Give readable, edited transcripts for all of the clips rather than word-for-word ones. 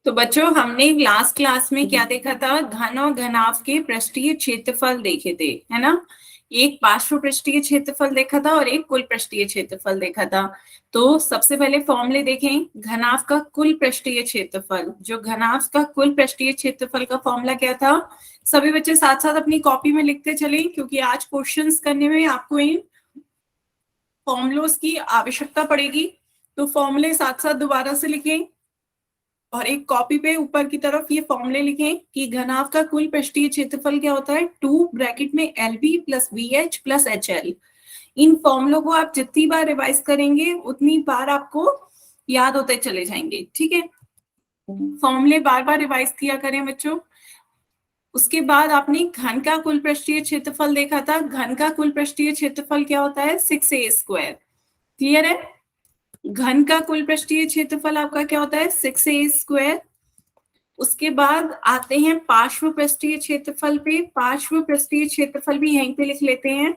तो बच्चों हमने लास्ट क्लास में क्या देखा था, घन और घनाभ के पृष्ठीय क्षेत्रफल देखे थे, है ना। एक पार्श्व पृष्ठीय क्षेत्रफल देखा था और एक कुल पृष्ठीय क्षेत्रफल देखा था। तो सबसे पहले फॉर्मूले देखें। घनाभ का कुल पृष्ठीय क्षेत्रफल, जो घनाभ का कुल पृष्ठीय क्षेत्रफल का फॉर्मूला क्या था, सभी बच्चे साथ साथ अपनी कॉपी में लिखते चले, क्योंकि आज क्वेश्चंस करने में आपको इन फॉर्मूलोस की आवश्यकता पड़ेगी। तो फॉर्मूले साथ साथ दोबारा से लिखें और एक कॉपी पे ऊपर की तरफ ये फॉर्मूले लिखें कि घनाभ का कुल पृष्ठीय क्षेत्रफल क्या होता है, 2 ब्रैकेट में LB plus BH plus HL। इन फॉर्मूलों को आप जितनी बार रिवाइज करेंगे उतनी बार आपको याद होते चले जाएंगे, ठीक है। फॉर्मूले बार बार रिवाइज किया करें बच्चों। उसके बाद आपने घन का कुल पृष्ठीय क्षेत्रफल देखा था। घन का कुल पृष्ठीय क्षेत्रफल क्या होता है, 6a²। क्लियर है। घन का कुल पृष्ठीय क्षेत्रफल आपका क्या होता है, 6a²। उसके बाद आते हैं पार्श्व पृष्ठीय क्षेत्रफल पे। पार्श्व पृष्ठीय क्षेत्रफल भी यहीं पे लिख लेते हैं।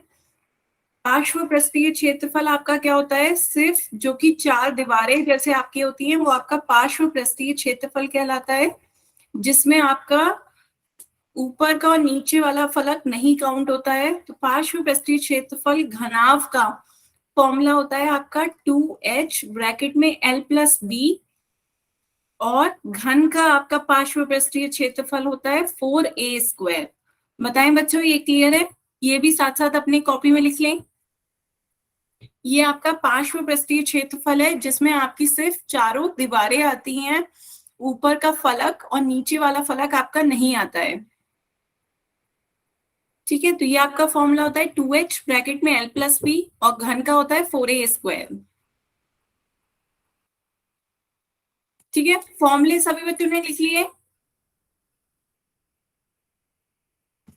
पार्श्व पृष्ठीय क्षेत्रफल आपका क्या होता है, सिर्फ जो कि 4 दीवारें जैसे आपकी होती हैं वो आपका पार्श्व पृष्ठीय क्षेत्रफल कहलाता है, जिसमें आपका ऊपर का और नीचे वाला फलक नहीं काउंट होता है। तो पार्श्व पृष्ठीय क्षेत्रफल घनाभ का फॉर्मूला होता है आपका 2h ब्रैकेट में L प्लस B, और घन का आपका पार्श्व पृष्ठीय क्षेत्रफल होता है 4a²। बताएं बच्चों, ये क्लियर है। ये भी साथ साथ अपनी कॉपी में लिख लें। ये आपका पार्श्व पृष्ठीय क्षेत्रफल है, जिसमें आपकी सिर्फ चारों दीवारें आती हैं, ऊपर का फलक और नीचे वाला फलक आपका नहीं आता है, ठीक है। तो ये आपका फॉर्मूला होता है 2h ब्रैकेट में L प्लस B, और घन का होता है 4a²। ठीक है, फॉर्मूले सभी बच्चों ने लिख लिए।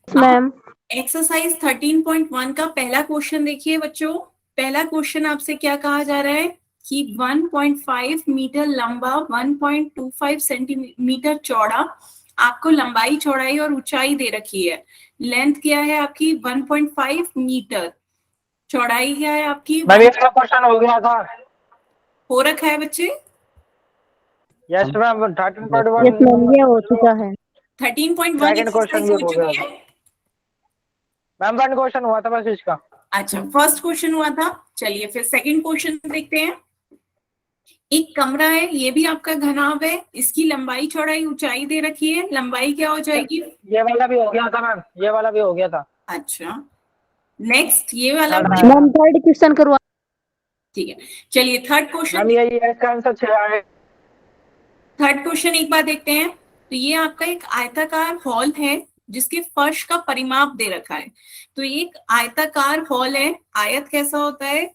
मैम एक्सरसाइज 13.1 का पहला क्वेश्चन देखिए बच्चों। पहला क्वेश्चन आपसे क्या कहा जा रहा है कि 1.5 मीटर लंबा, 1.25 सेंटीमीटर चौड़ा आपको लंबाई, चौड़ाई और ऊंचाई दे रखी है। लेंथ क्या है आपकी 1.5 मीटर, चौड़ाई क्या है आपकी मैम, इसका क्वेश्चन हो गया था। हो रखा है बच्चे। यस मैम, 13.1 यस मैम, ये हो चुका है। 13.1 सेकंड क्वेश्चन एक्सरसाइज भी हो हो गया चुकी था है। मैम। 1 क्वेश्चन हुआ था बस इसका। अच्छा, फर्स्ट क्वेश्चन हुआ था। चलिए फिर सेकंड क्वेश्चन देखते हैं। एक कमरा है, ये भी आपका घनाभ है, इसकी लंबाई, चौड़ाई, ऊंचाई दे रखी है। लंबाई क्या हो जाएगी, ये वाला भी हो गया था मैम, ये वाला भी हो गया था। अच्छा नेक्स्ट ये वाला, मैम थर्ड क्वेश्चन करवा। ठीक है। चलिए थर्ड क्वेश्चन, मैम यही है इसका आंसर 6 है। थर्ड क्वेश्चन एक बार देखते हैं। तो ये आपका एक आयताकार हॉल है, जिसके फर्श का परिमाप दे रखा है। तो एक आयताकार हॉल है। आयत कैसा होता है,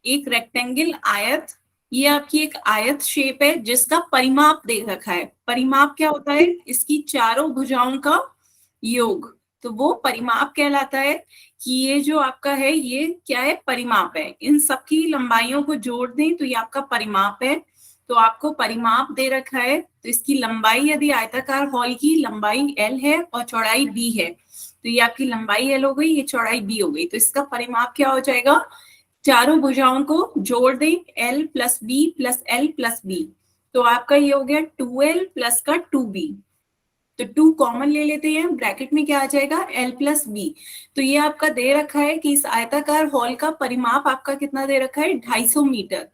एक रेक्टेंगल आयत। ये आपकी एक आयत शेप है जिसका परिमाप दे रखा है। परिमाप क्या होता है, इसकी चारों भुजाओं का योग। तो वो परिमाप कहलाता है कि ये जो आपका है ये क्या है, परिमाप है। इन सबकी लंबाइयों को जोड़ दें तो ये आपका परिमाप है। तो आपको परिमाप दे रखा है, तो इसकी लंबाई, यदि आयताकार हॉल की लंबाई L है और चौड़ाई B है, तो ये आपकी लंबाई L हो गई, ये चौड़ाई B हो गई। तो इसका परिमाप क्या हो जाएगा, चारों भुजाओं को जोड़ दें, L plus B plus L plus B। तो आपका ये हो गया 2L प्लस का 2B। तो 2 कॉमन ले लेते हैं, ब्रैकेट में क्या आ जाएगा, L प्लस B। तो ये आपका दे रखा है कि इस आयताकार हॉल का परिमाप आपका कितना दे रखा है, 250 मीटर।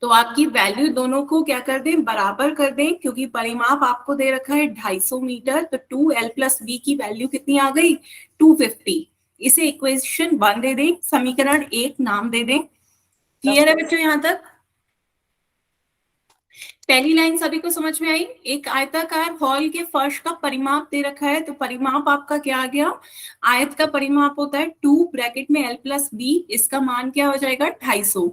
तो आपकी वैल्यू दोनों को क्या कर दें, बराबर कर दें, क्योंकि परिमाप आपको दे रखा है 250 मीटर। तो 2L प्लस B की वैल्यू कितनी आ गई, 250। इसे इक्वेशन 1 दे दें, समीकरण 1 नाम दे दें। क्लियर है बच्चों यहां तक। पहली लाइन सभी को समझ में आई। एक आयताकार हॉल के फर्श का परिमाप दे रखा है, तो परिमाप आपका क्या आ गया, आयत का परिमाप होता है 2 ब्रैकेट में L प्लस B, इसका मान क्या हो जाएगा, 250।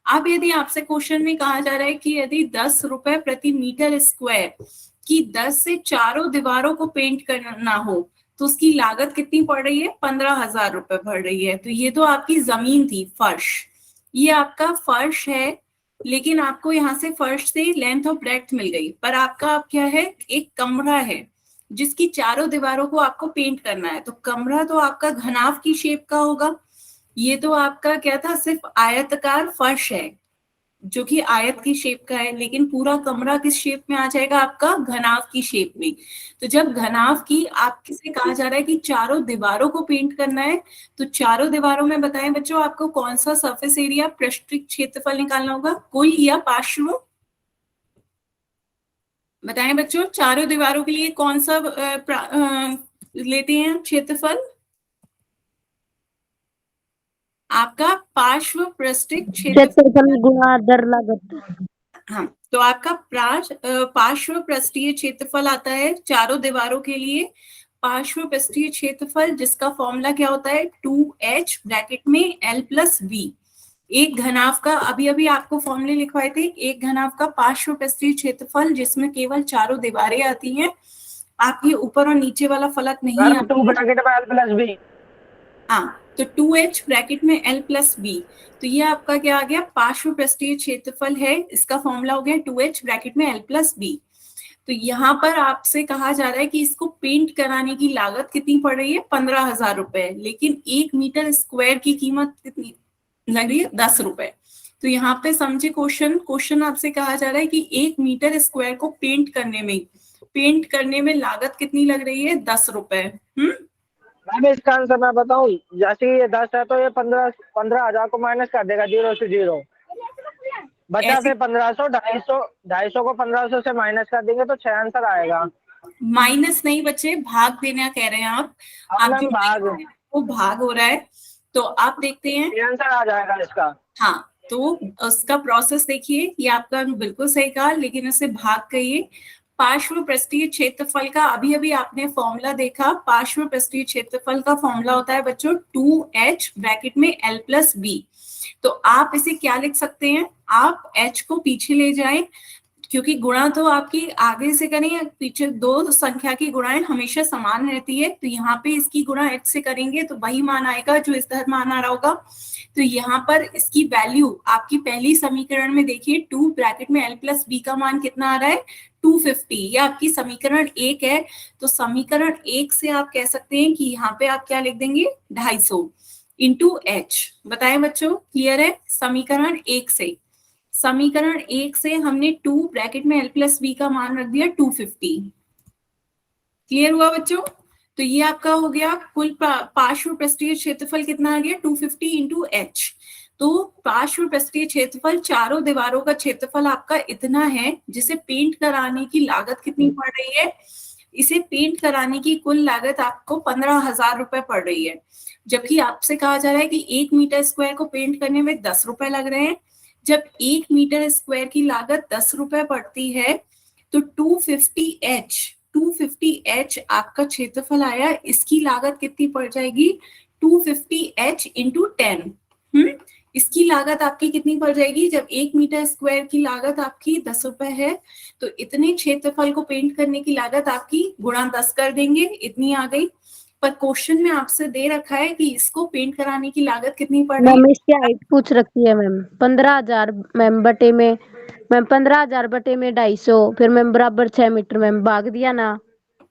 अब यदि आपसे क्वेश्चन में कहा जा रहा है कि यदि 10 रुपए प्रति मीटर स्क्वायर की 10 से चारों दीवारों को पेंट करना हो, तो उसकी लागत कितनी पड़ रही है, 15,000 रुपए पड़ रही है। तो ये तो आपकी जमीन थी, फर्श, ये आपका फर्श है। लेकिन आपको यहाँ से फर्श से लेंथ और ब्रेड्थ मिल गई, पर आपका अब क्या है, एक कमरा है जिसकी चारों दीवारों को आपको पेंट करना है। तो कमरा तो आपका घनाभ की शेप का होगा। ये तो आपका क्या था, सिर्फ आयताकार फर्श है, जो कि आयत की शेप का है, लेकिन पूरा कमरा किस शेप में आ जाएगा आपका, घनाव की शेप में। तो जब घनाव की आपसे कहा जा रहा है कि चारों दीवारों को पेंट करना है, तो चारों दीवारों में बताएं बच्चों आपको कौन सा सरफेस एरिया, पृष्ठीय क्षेत्रफल निकालना होगा, कुल या पार्श्व? बताएं बच्चों, चारों दीवारों के लिए कौन सा लेते हैं क्षेत्रफल? आपका पार्श्व पृष्ठीय क्षेत्रफल। क्षेत्रफल गुणा दर लागत। हाँ, तो आपका पार्श्व पृष्ठीय क्षेत्रफल आता है चारों दीवारों के लिए, पार्श्व पृष्ठीय क्षेत्रफल जिसका फॉर्मूला क्या होता है, 2h ब्रैकेट में l प्लस v। एक घनाभ का अभी अभी आपको फॉर्मूले लिखवाए थे, एक घनाभ का पार्श्व पृष्ठीय क्षेत्रफल जिसमें केवल चारों दीवारें आती हैं, आपके ऊपर और नीचे वाला फलक नहीं मैम आता 2 ब्रैकेट में l प्लस b। हाँ, तो 2h ब्रैकेट में l प्लस b। तो ये आपका क्या आ गया, पार्श्व पृष्ठीय क्षेत्रफल है, इसका फॉर्मूला हो गया 2h ब्रैकेट में l प्लस b। तो यहाँ पर आपसे कहा जा रहा है कि इसको पेंट कराने की लागत कितनी पड़ रही है, 15,000 रुपए, लेकिन 1 मीटर स्क्वायर की कीमत कितनी लग रही है, 10 रुपए। तो यहाँ पे समझे क्वेश्चन आपसे कहा जा रहा है कि 1 मीटर स्क्वायर को पेंट करने में लागत कितनी लग रही है, 10 रुपए। मैम इसका आंसर मैं बताऊं, जैसे ये 10 है तो ये 15,000 को माइनस कर देगा, 0 से 0 बचा, ऐसे फिर 1500, 250 को 1500 से माइनस कर देंगे तो 6 आंसर आएगा। माइनस नहीं बच्चे, भाग देना कह रहे हैं आप हाँ जो मैम भाग, वो भाग हो रहा है। तो आप देखते हैं, ये आंसर आ जाएगा इसका। हाँ, तो उसका प्रोसेस देखिए, ये आपका बिल्कुल सही कहा, लेकिन उसे भाग कहिए। पार्श्व पृष्ठीय क्षेत्रफल का अभी अभी आपने फॉर्मूला देखा, पार्श्व पृष्ठीय क्षेत्रफल का फॉर्मूला होता है बच्चों 2h ब्रैकेट में l प्लस b। तो आप इसे क्या लिख सकते हैं, आप h को पीछे ले जाएं, क्योंकि गुणा तो आपकी आगे से करें या पीछे, दो संख्या की गुणाएं हमेशा समान रहती है, तो यहाँ पे इसकी गुणा h से करेंगे तो वही मान आएगा जो इस तरह मान आ रहा होगा। तो यहाँ पर इसकी वैल्यू आपकी पहली समीकरण में देखिए, 2 ब्रैकेट में l प्लस b का मान कितना आ रहा है, 250। ये आपकी समीकरण 1 है। तो समीकरण 1 से आप कह सकते हैं कि यहाँ पे आप क्या लिख देंगे, 250 इंटू h। बताएं बच्चों, क्लियर है? समीकरण 1 से हमने 2 ब्रैकेट में l प्लस b का मान रख दिया 250। क्लियर हुआ बच्चों? तो ये आपका हो गया कुल पार्श्व पृष्ठीय क्षेत्रफल कितना आ गया, 250 इंटू h। तो पार्श्व पृष्ठीय क्षेत्रफल चारों दीवारों का क्षेत्रफल आपका इतना है, जिसे पेंट कराने की लागत कितनी पड़ रही है, इसे पेंट कराने की कुल लागत आपको 15,000 रुपए पड़ रही है, जबकि आपसे कहा जा रहा है कि 1 मीटर स्क्वायर को पेंट करने में 10 रुपए लग रहे हैं। जब 1 मीटर स्क्वायर की लागत 10 रुपए पड़ती है, तो 250h आपका क्षेत्रफल आया, इसकी लागत कितनी पड़ जाएगी, 250h इंटू 10। इसकी लागत आपकी कितनी पड़ जाएगी, जब 1 मीटर स्क्वायर की लागत आपकी 10 रुपए है, तो इतने क्षेत्रफल को पेंट करने की लागत आपकी गुणा 10 कर देंगे, इतनी आ गई। पर क्वेश्चन में आपसे दे रखा है कि इसको पेंट कराने की लागत कितनी पड़ रही मैम है, इसकी हाइट पूछ रखी है मैम, 15,000 मैम बटे में, मैम 15,000 बटे में 250, फिर मैम बराबर 6 मीटर, मैम भाग दिया ना।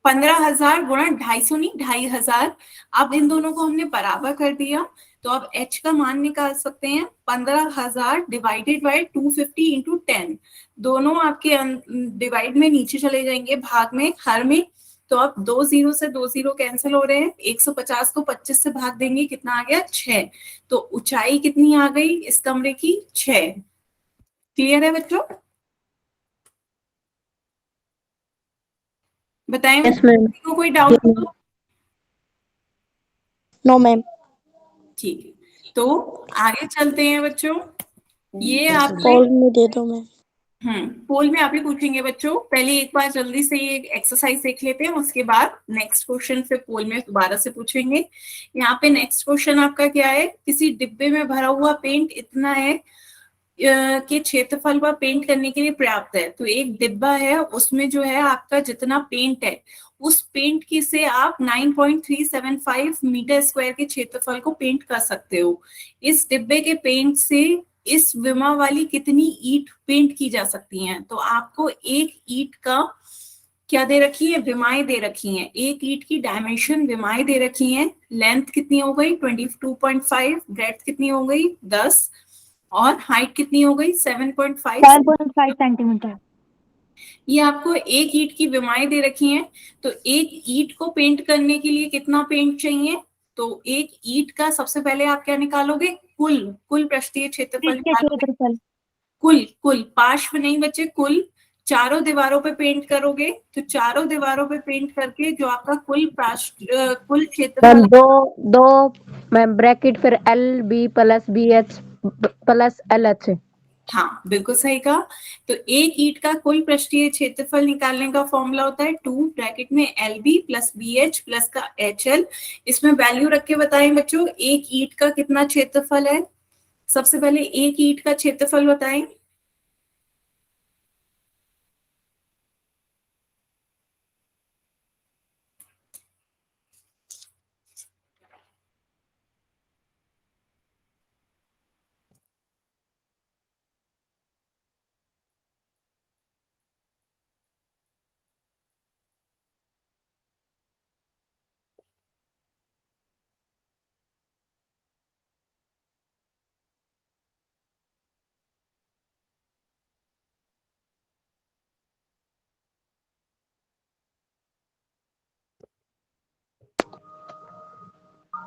15,000 गुणा 250 नहीं, 2,500। अब इन दोनों को हमने बराबर कर दिया, तो अब h का मान निकाल सकते हैं, 15,000 डिवाइडेड बाय 250 इंटू 10। दोनों आपके डिवाइड में नीचे चले जाएंगे, भाग में, हर में। तो अब 2 0 से 2 0 कैंसिल हो रहे हैं, 150 को 25 से भाग देंगे, कितना आ गया, 6। तो ऊंचाई कितनी आ गई इस कमरे की, 6। क्लियर है बच्चों? बताएं यस मैम। को कोई डाउट हो? No ma'am. ठीक है, तो आगे चलते हैं बच्चों। ये आपने पोल में दे दो मैम। पोल में आप ही पूछेंगे बच्चों, पहले एक बार जल्दी से ये एक्सरसाइज देख लेते हैं, उसके बाद नेक्स्ट क्वेश्चन फिर पोल में दोबारा से पूछेंगे। यहाँ पे नेक्स्ट क्वेश्चन आपका क्या है, किसी डिब्बे में भरा हुआ पेंट इतना है के क्षेत्रफल पर पेंट करने के लिए पर्याप्त है। तो एक डिब्बा है, उसमें जो है आपका जितना पेंट है, उस पेंट की से आप 9.375 मीटर स्क्वायर के क्षेत्रफल को पेंट कर सकते हो। इस डिब्बे के पेंट से इस विमा वाली कितनी ईंट पेंट की जा सकती हैं? तो आपको एक ईंट का क्या दे रखी है, विमाएं दे रखी हैं, एक ईंट की डायमेंशन विमाएं दे रखी हैं। लेंथ कितनी हो गई, 22.5, ब्रेड्थ कितनी हो गई, 10, और हाइट कितनी हो गई 7.5। 7.5 सेंटीमीटर। ये आपको एक ईंट की विमाएं दे रखी हैं, तो एक ईंट को पेंट करने के लिए कितना पेंट चाहिए? तो एक ईंट का सबसे पहले आप क्या निकालोगे? कुल पृष्ठीय क्षेत्रफल इसके निकालोगे। क्षेत्रफल। कुल पार्श्व नहीं बच्चे, कुल चारों दीवारों पे पेंट करोगे, तो चारों दीवारों पे पेंट करके जो आपका कुल क्षेत्रफल मैम दो मैम ब्रैकेट फिर LB+BH प्लस LH। हाँ बिल्कुल सही कहा। तो एक ईंट का कुल पृष्ठीय क्षेत्रफल निकालने का फॉर्मूला होता है 2 ब्रैकेट में LB प्लस BH प्लस का HL। इसमें वैल्यू रख के बताएं बच्चों, एक ईंट का कितना क्षेत्रफल है? सबसे पहले एक ईंट का क्षेत्रफल बताएं।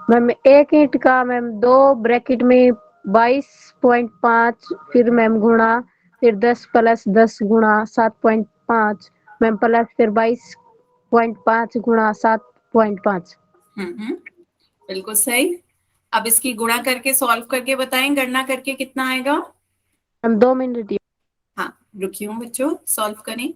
मैम एक ईंट का मैम दो ब्रैकेट में 22.5 फिर मैम गुणा फिर 10+10 गुणा 7.5 मैम प्लस फिर 22.5 गुणा 7.5। बिल्कुल सही। अब इसकी गुणा करके सॉल्व करके बताएं, गणना करके कितना आएगा? Ma'am 2 minute. हाँ रुकिए हूँ बच्चों, सॉल्व करें।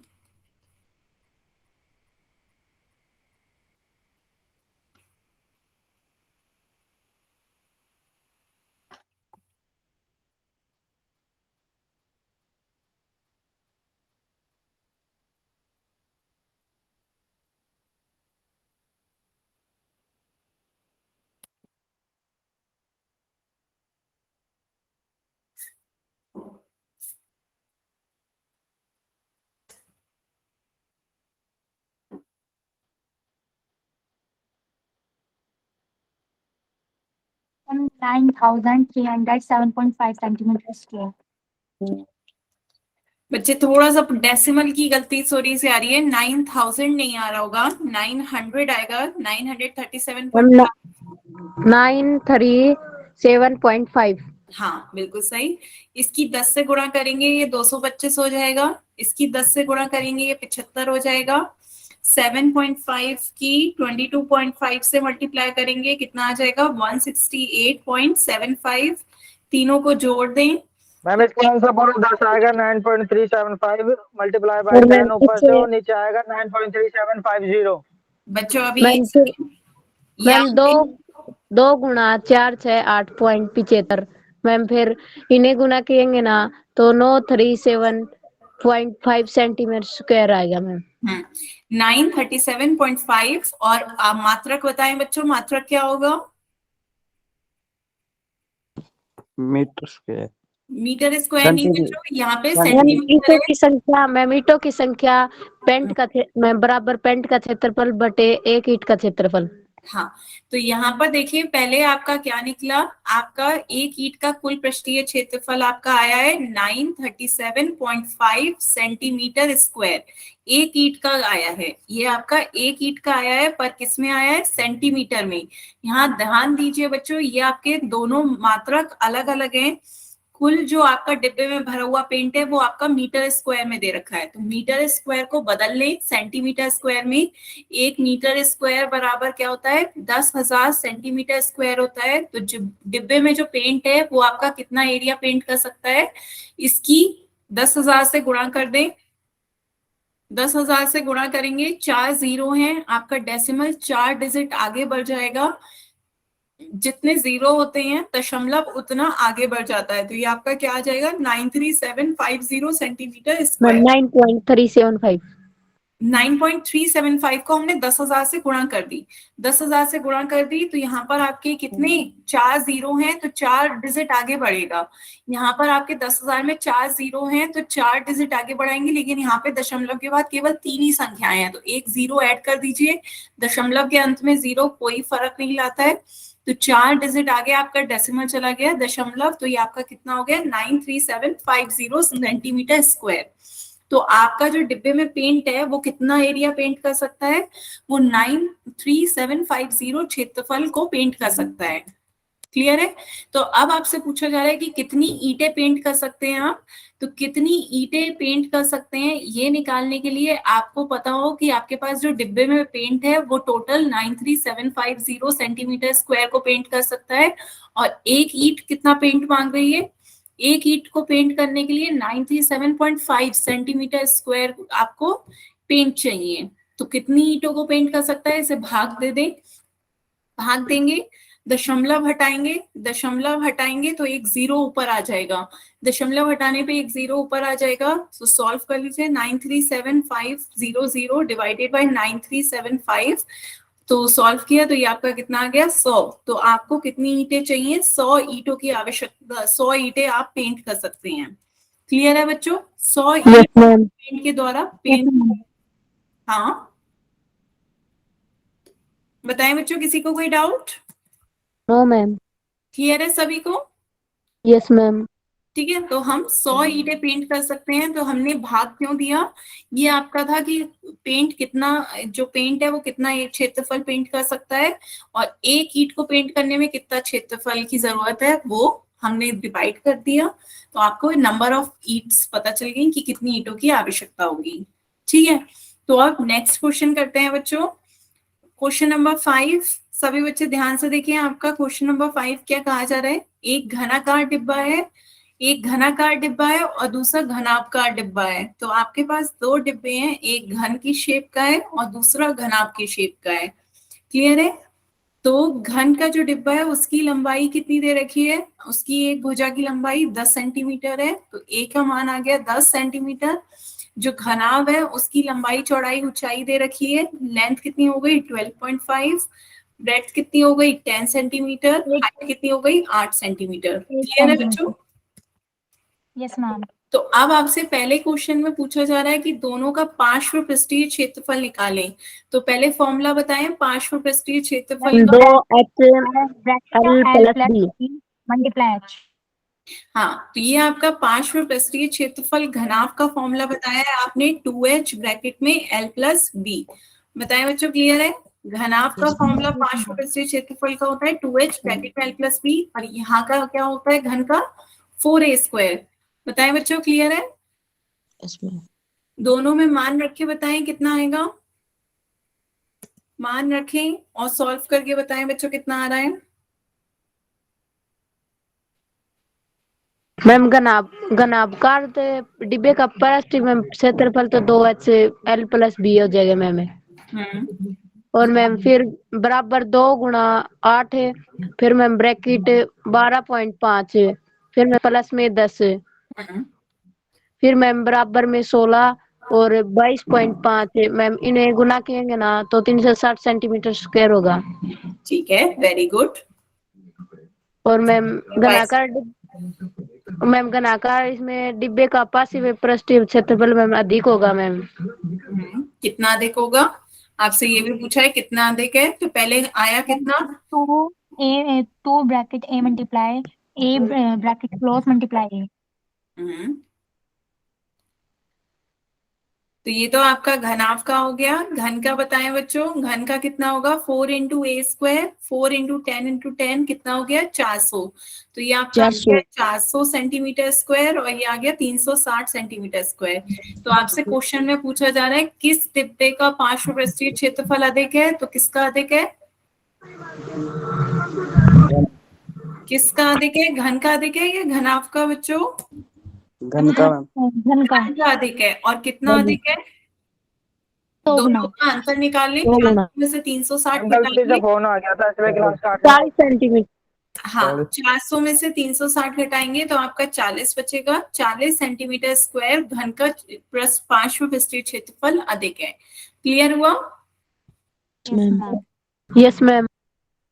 हम 9307.5 सेंटीमीटर स्क्वायर। बच्चे थोड़ा सा डेसिमल की गलती सॉरी से आ रही है, 9000 नहीं आ रहा होगा, 900 आएगा, 937.5। 937.5। हाँ बिल्कुल सही। इसकी 10 से गुणा करेंगे ये 225 हो जाएगा, इसकी 10 से गुणा करेंगे ये 75 हो जाएगा, 7.5 की 22.5 से मल्टीप्लाई करेंगे कितना आ जाएगा? 168.75। तीनों को जोड़ दें। मैम इसका आंसर पूरा 10 आएगा 9.375 मल्टीप्लाई बाय 10 ऊपर से और नीचे आएगा 9.3750। बच्चों अभी मैम एक सेकंड मैम दो गुणा 4 6 8.75 मैम फिर इन्हें गुना किएंगे ना तो 937.5 सेंटीमीटर स्क्वायर आएगा मैम। 937.5। और आप मात्रक बताएं बच्चों, मात्रक क्या होगा? Metre square. मीटर स्क्वायर नहीं बच्चों, यहाँ पे मैम सेंटीमीटर ईंटों है। की संख्या मैम ईंटों की संख्या मैम बराबर पेंट का क्षेत्रफल बटे एक ईंट का क्षेत्रफल। हाँ तो यहाँ पर देखिए पहले आपका क्या निकला, आपका एक ईंट का कुल पृष्ठीय क्षेत्रफल आपका आया है 937.5 सेंटीमीटर स्क्वायर। एक ईंट का आया है, ये आपका एक ईंट का आया है, पर किस में आया है? सेंटीमीटर में। यहाँ ध्यान दीजिए बच्चों, ये आपके दोनों मात्रक अलग अलग हैं। कुल जो आपका डिब्बे में भरा हुआ पेंट है वो आपका मीटर स्क्वायर में दे रखा है, तो मीटर स्क्वायर को बदल लें सेंटीमीटर स्क्वायर में। एक मीटर स्क्वायर बराबर क्या होता है? 10,000 सेंटीमीटर स्क्वायर होता है। तो जो डिब्बे में जो पेंट है वो आपका कितना एरिया पेंट कर सकता है? इसकी 10,000 से गुणा कर दें। 10,000 से गुणा करेंगे, 4 जीरो हैं, आपका डेसिमल 4 डिजिट आगे बढ़ जाएगा। जितने जीरो होते हैं दशमलव उतना आगे बढ़ जाता है, तो ये आपका क्या आ जाएगा? 93750 सेंटीमीटर मैम स्क्वायर। 9.375। 9.375 को हमने 10,000 से गुणा कर दी, 10,000 से गुणा कर दी, तो यहाँ पर आपके कितने 4 जीरो हैं, तो 4 डिजिट आगे बढ़ेगा। यहाँ पर आपके 10,000 में 4 जीरो हैं, तो 4 डिजिट आगे बढ़ाएंगे, लेकिन यहाँ पे दशमलव के बाद केवल 3 ही संख्याएं हैं, तो एक जीरो ऐड कर दीजिए। दशमलव के अंत में जीरो कोई फर्क नहीं लाता है, तो 4 डिजिट आगे आपका डेसिमल चला गया दशमलव, तो ये आपका कितना हो गया 93750 सेंटीमीटर स्क्वायर। तो आपका जो डिब्बे में पेंट है वो कितना एरिया पेंट कर सकता है, वो 93750 क्षेत्रफल को पेंट कर सकता है। क्लियर है? तो अब आपसे पूछा जा रहा है कि कितनी ईंटें पेंट कर सकते हैं आप, तो कितनी ईंटें पेंट कर सकते हैं ये निकालने के लिए आपको पता हो कि आपके पास जो डिब्बे में पेंट है वो टोटल 93750 सेंटीमीटर स्क्वायर को पेंट कर सकता है, और एक ईंट कितना पेंट मांग रही है, एक ईंट को पेंट करने के लिए 937.5 सेंटीमीटर स्क्वायर आपको पेंट चाहिए। तो कितनी ईंटों को पेंट कर सकता है, इसे भाग दे दें, भाग देंगे, दशमलव हटाएंगे, दशमलव हटाएंगे तो एक जीरो ऊपर आ जाएगा, दशमलव हटाने पे एक जीरो ऊपर आ जाएगा। तो सॉल्व कर लीजिए, 937,500 डिवाइडेड बाय 9,375, तो सॉल्व किया तो ये आपका कितना आ गया 100। तो आपको कितनी ईंटें चाहिए, 100 ईंटों की आवश्यकता, 100 ईंटें आप पेंट कर सकते हैं। क्लियर है बच्चों? 100 यस ईंट मैम। पेंट के द्वारा Yes, पेंट। ma'am. हाँ बताएं बच्चों, किसी को कोई डाउट? No ma'am. क्लियर है सभी को? Yes ma'am. ठीक है, तो हम 100 ईंटें पेंट कर सकते हैं। तो हमने भाग क्यों दिया, ये आपका था कि पेंट कितना, जो पेंट है वो कितना एक क्षेत्रफल पेंट कर सकता है, और एक ईंट को पेंट करने में कितना क्षेत्रफल की जरूरत है वो हमने डिवाइड कर दिया। तो आपको नंबर ऑफ ईंट्स पता चल गई कि कितनी ईंटों की आवश्यकता होगी। ठीक है, तो अब नेक्स्ट क्वेश्चन करते हैं बच्चों, क्वेश्चन नंबर 5। सभी बच्चे ध्यान से देखिए, आपका क्वेश्चन नंबर 5 क्या कहा जा रहा है, एक घनाकार डिब्बा है, एक घनाकार डिब्बा है और दूसरा घनाभकार डिब्बा है। तो आपके पास दो डिब्बे हैं, एक घन की शेप का है और दूसरा घनाभ की शेप का है। क्लियर है? तो घन का जो डिब्बा है उसकी लंबाई कितनी दे रखी है, उसकी एक भुजा की लंबाई 10 सेंटीमीटर है, तो ए का मान आ गया 10 सेंटीमीटर। जो घनाभ है उसकी लंबाई चौड़ाई ऊंचाई दे रखी है, लेंथ कितनी हो गई 12.5, ब्रेड्थ कितनी हो गई 10 सेंटीमीटर, हाइट कितनी हो गई 8 सेंटीमीटर। क्लियर है बच्चों? Yes, ma'am. तो अब आपसे पहले क्वेश्चन में पूछा जा रहा है कि दोनों का पार्श्व पृष्ठीय क्षेत्रफल निकालें। तो पहले फॉर्मूला बताएं पार्श्व पृष्ठीय क्षेत्रफल का। 2h Bracket L L plus plus B। B multiply H. हाँ, तो ये आपका पार्श्व पृष्ठीय क्षेत्रफल घनाभ का फॉर्मूला बताया है आपने, 2h ब्रैकेट में L प्लस बी। बताएं बच्चों, क्लियर है? घनाभ का फॉर्मूला पार्श्व पृष्ठीय क्षेत्रफल का होता है 2h ब्रैकेट में L प्लस बी, और यहाँ का क्या होता है घन का 4a स्क्वायर। बताएं बच्चों, क्लियर है? दोनों में मान रख के बताएं कितना आएगा, मान रखें और सॉल्व करके बताएं बच्चों कितना आ रहा है। मैम घनाभकार डिब्बे का पृष्ठ में क्षेत्रफल तो 2h L plus B हो जाएगा मैम। और मैम फिर बराबर 2 गुणा 8 है, फिर मैम ब्रैकेट 12.5 है, फिर मैं प्लस में 10 है, फिर मैम बराबर में 16 और 22.5 है। मैम इन्हें गुना किएंगे ना तो 360 सेंटीमीटर स्क्वायर होगा। ठीक है, वेरी गुड। और मैम घनाकार इसमें डिब्बे का पार्श्व पृष्ठीय क्षेत्रफल मैम अधिक होगा मैम। कितना अधिक होगा, आपसे ये भी पूछा है कितना अधिक है, तो पहले आया कितना, 2 bracket A multiply A bracket close multiply A. तो ये तो आपका घनाभ का हो गया। घन का बताएं बच्चों, घन का कितना होगा 4 इंटू ए स्क्वायर, 4 इंटू 10 इंटू 10 कितना हो गया 400। तो ये आपका 400 सेंटीमीटर स्क्वायर, और ये आ गया 360 सेंटीमीटर स्क्वायर। तो आपसे क्वेश्चन में पूछा जा रहा है किस डिब्बे का पार्श्व पृष्ठीय क्षेत्रफल अधिक है, तो किसका अधिक है, किसका अधिक है, घन का अधिक है या घनाभ का बच्चों? घन का मैम। घन का घन का अधिक है, और कितना अधिक है, तो दोनों का अंतर निकालें, 400 में से 360 गलती से निकालेंगे, फोन आ गया था इसलिए क्लास काट 40 सेंटीमीटर। हाँ, 400 में से 360 घटाएंगे तो आपका 40 बचेगा। 40 सेंटीमीटर स्क्वायर घन का पार्श्व पृष्ठीय क्षेत्रफल अधिक है। क्लियर हुआ? मैम। Yes ma'am.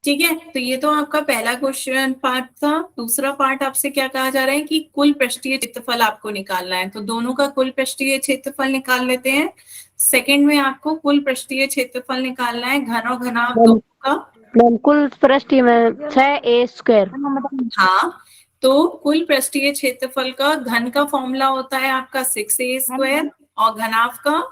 ठीक है, तो ये तो आपका पहला क्वेश्चन पार्ट था। दूसरा पार्ट आपसे क्या कहा जा रहा है कि कुल पृष्ठीय क्षेत्रफल आपको निकालना है, तो दोनों का कुल पृष्ठीय क्षेत्रफल निकाल लेते हैं। सेकंड में आपको कुल पृष्ठीय क्षेत्रफल निकालना है घन और घनाभ दोनों का। मैम कुल पृष्ठीय में 6a²। हाँ, तो कुल पृष्ठीय क्षेत्रफल का घन का फॉर्मूला होता है आपका 6a² और घनाभ का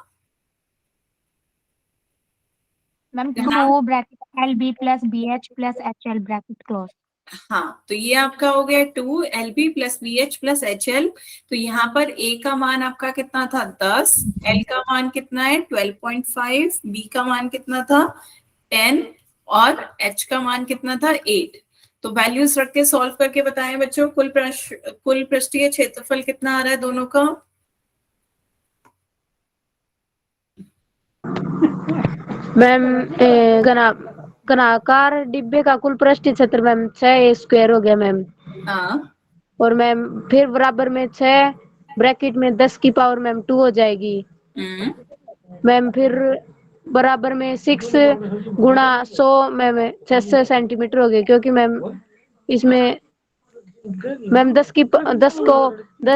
ma'am 2 bracket LB plus BH plus HL bracket close. हाँ, तो ये आपका हो गया 2LB plus BH plus HL। तो यहाँ पर A का मान आपका कितना था 10, L का मान कितना है 12.5, B का मान कितना था 10 और H का मान कितना था 8। तो वैल्यूज रख के सॉल्व करके बताएं बच्चों, कुल पृष्ठीय क्षेत्रफल कितना आ रहा है दोनों का? मैम घनाकार डिब्बे का कुल पृष्ठीय क्षेत्र मैम 6a² हो गया मैम। हाँ, और मैम फिर बराबर में 6 ब्रैकेट में 10 की पावर मैम 2 हो जाएगी। मैम फिर बराबर में 6 गुणा 100 मैम 600 सेंटीमीटर हो गए, क्योंकि मैम इसमें मैम 10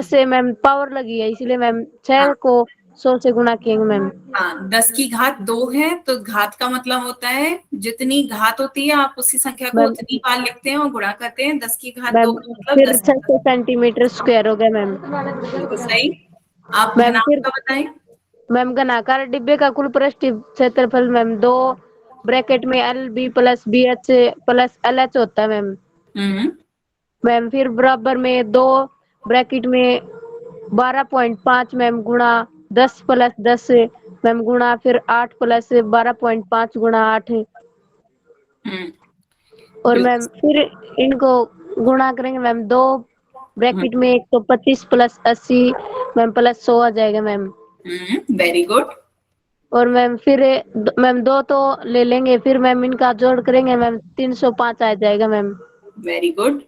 से मैम पावर लगी है, इसलिए मैम 6 को 100 से गुणा किएंगे मैम। हाँ, 10 की घात 2 है, तो घात का मतलब होता है जितनी घात होती है आप उसी संख्या को मैम उतनी बार लिखते हैं और गुणा करते हैं। 10 की घात 2 मैम का मतलब फिर 10। 600 सेंटीमीटर स्क्वायर हो गया मैम। बिल्कुल सही। आप मैम घनाभ फिर का बताएं। मैम घनाकार डिब्बे का कुल पृष्ठीय क्षेत्रफल मैम 2 ब्रैकेट में LB plus BH plus LH होता है मैम। मैम फिर बराबर में 2 ब्रैकेट में 12.5 मैम गुणा 10 प्लस 10 मैम गुणा फिर 8 प्लस 12.5 गुणा 8। और मैम फिर इनको गुणा करेंगे मैम 2 ब्रैकेट में 125 प्लस 80 मैम प्लस 100 आ जाएगा मैम। Very good. और मैम फिर मैम 2 तो ले लेंगे, फिर मैम इनका जोड़ करेंगे मैम 305 आ जाएगा मैम। Very good.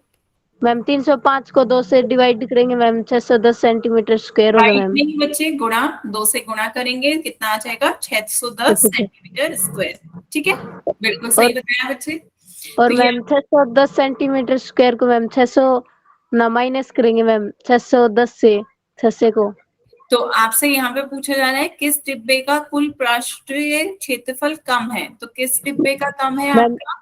मैम 305 को 2 से डिवाइड करेंगे मैम 610 सेंटीमीटर स्क्वायर होगा राइट मैम। नहीं बच्चे, गुणा 2 से गुणा करेंगे कितना आ जाएगा 610 सेंटीमीटर स्क्वायर। ठीक है, बिल्कुल सही बताया बच्चे। और तो मैम 610 सेंटीमीटर स्क्वायर को मैम 600 ना माइनस करेंगे मैम 610 से 600 को। तो आपसे यहाँ पे पूछा जा रहा है किस डिब्बे का कुल पृष्ठीय क्षेत्रफल कम है, तो किस डिब्बे का कम है मैम आपका?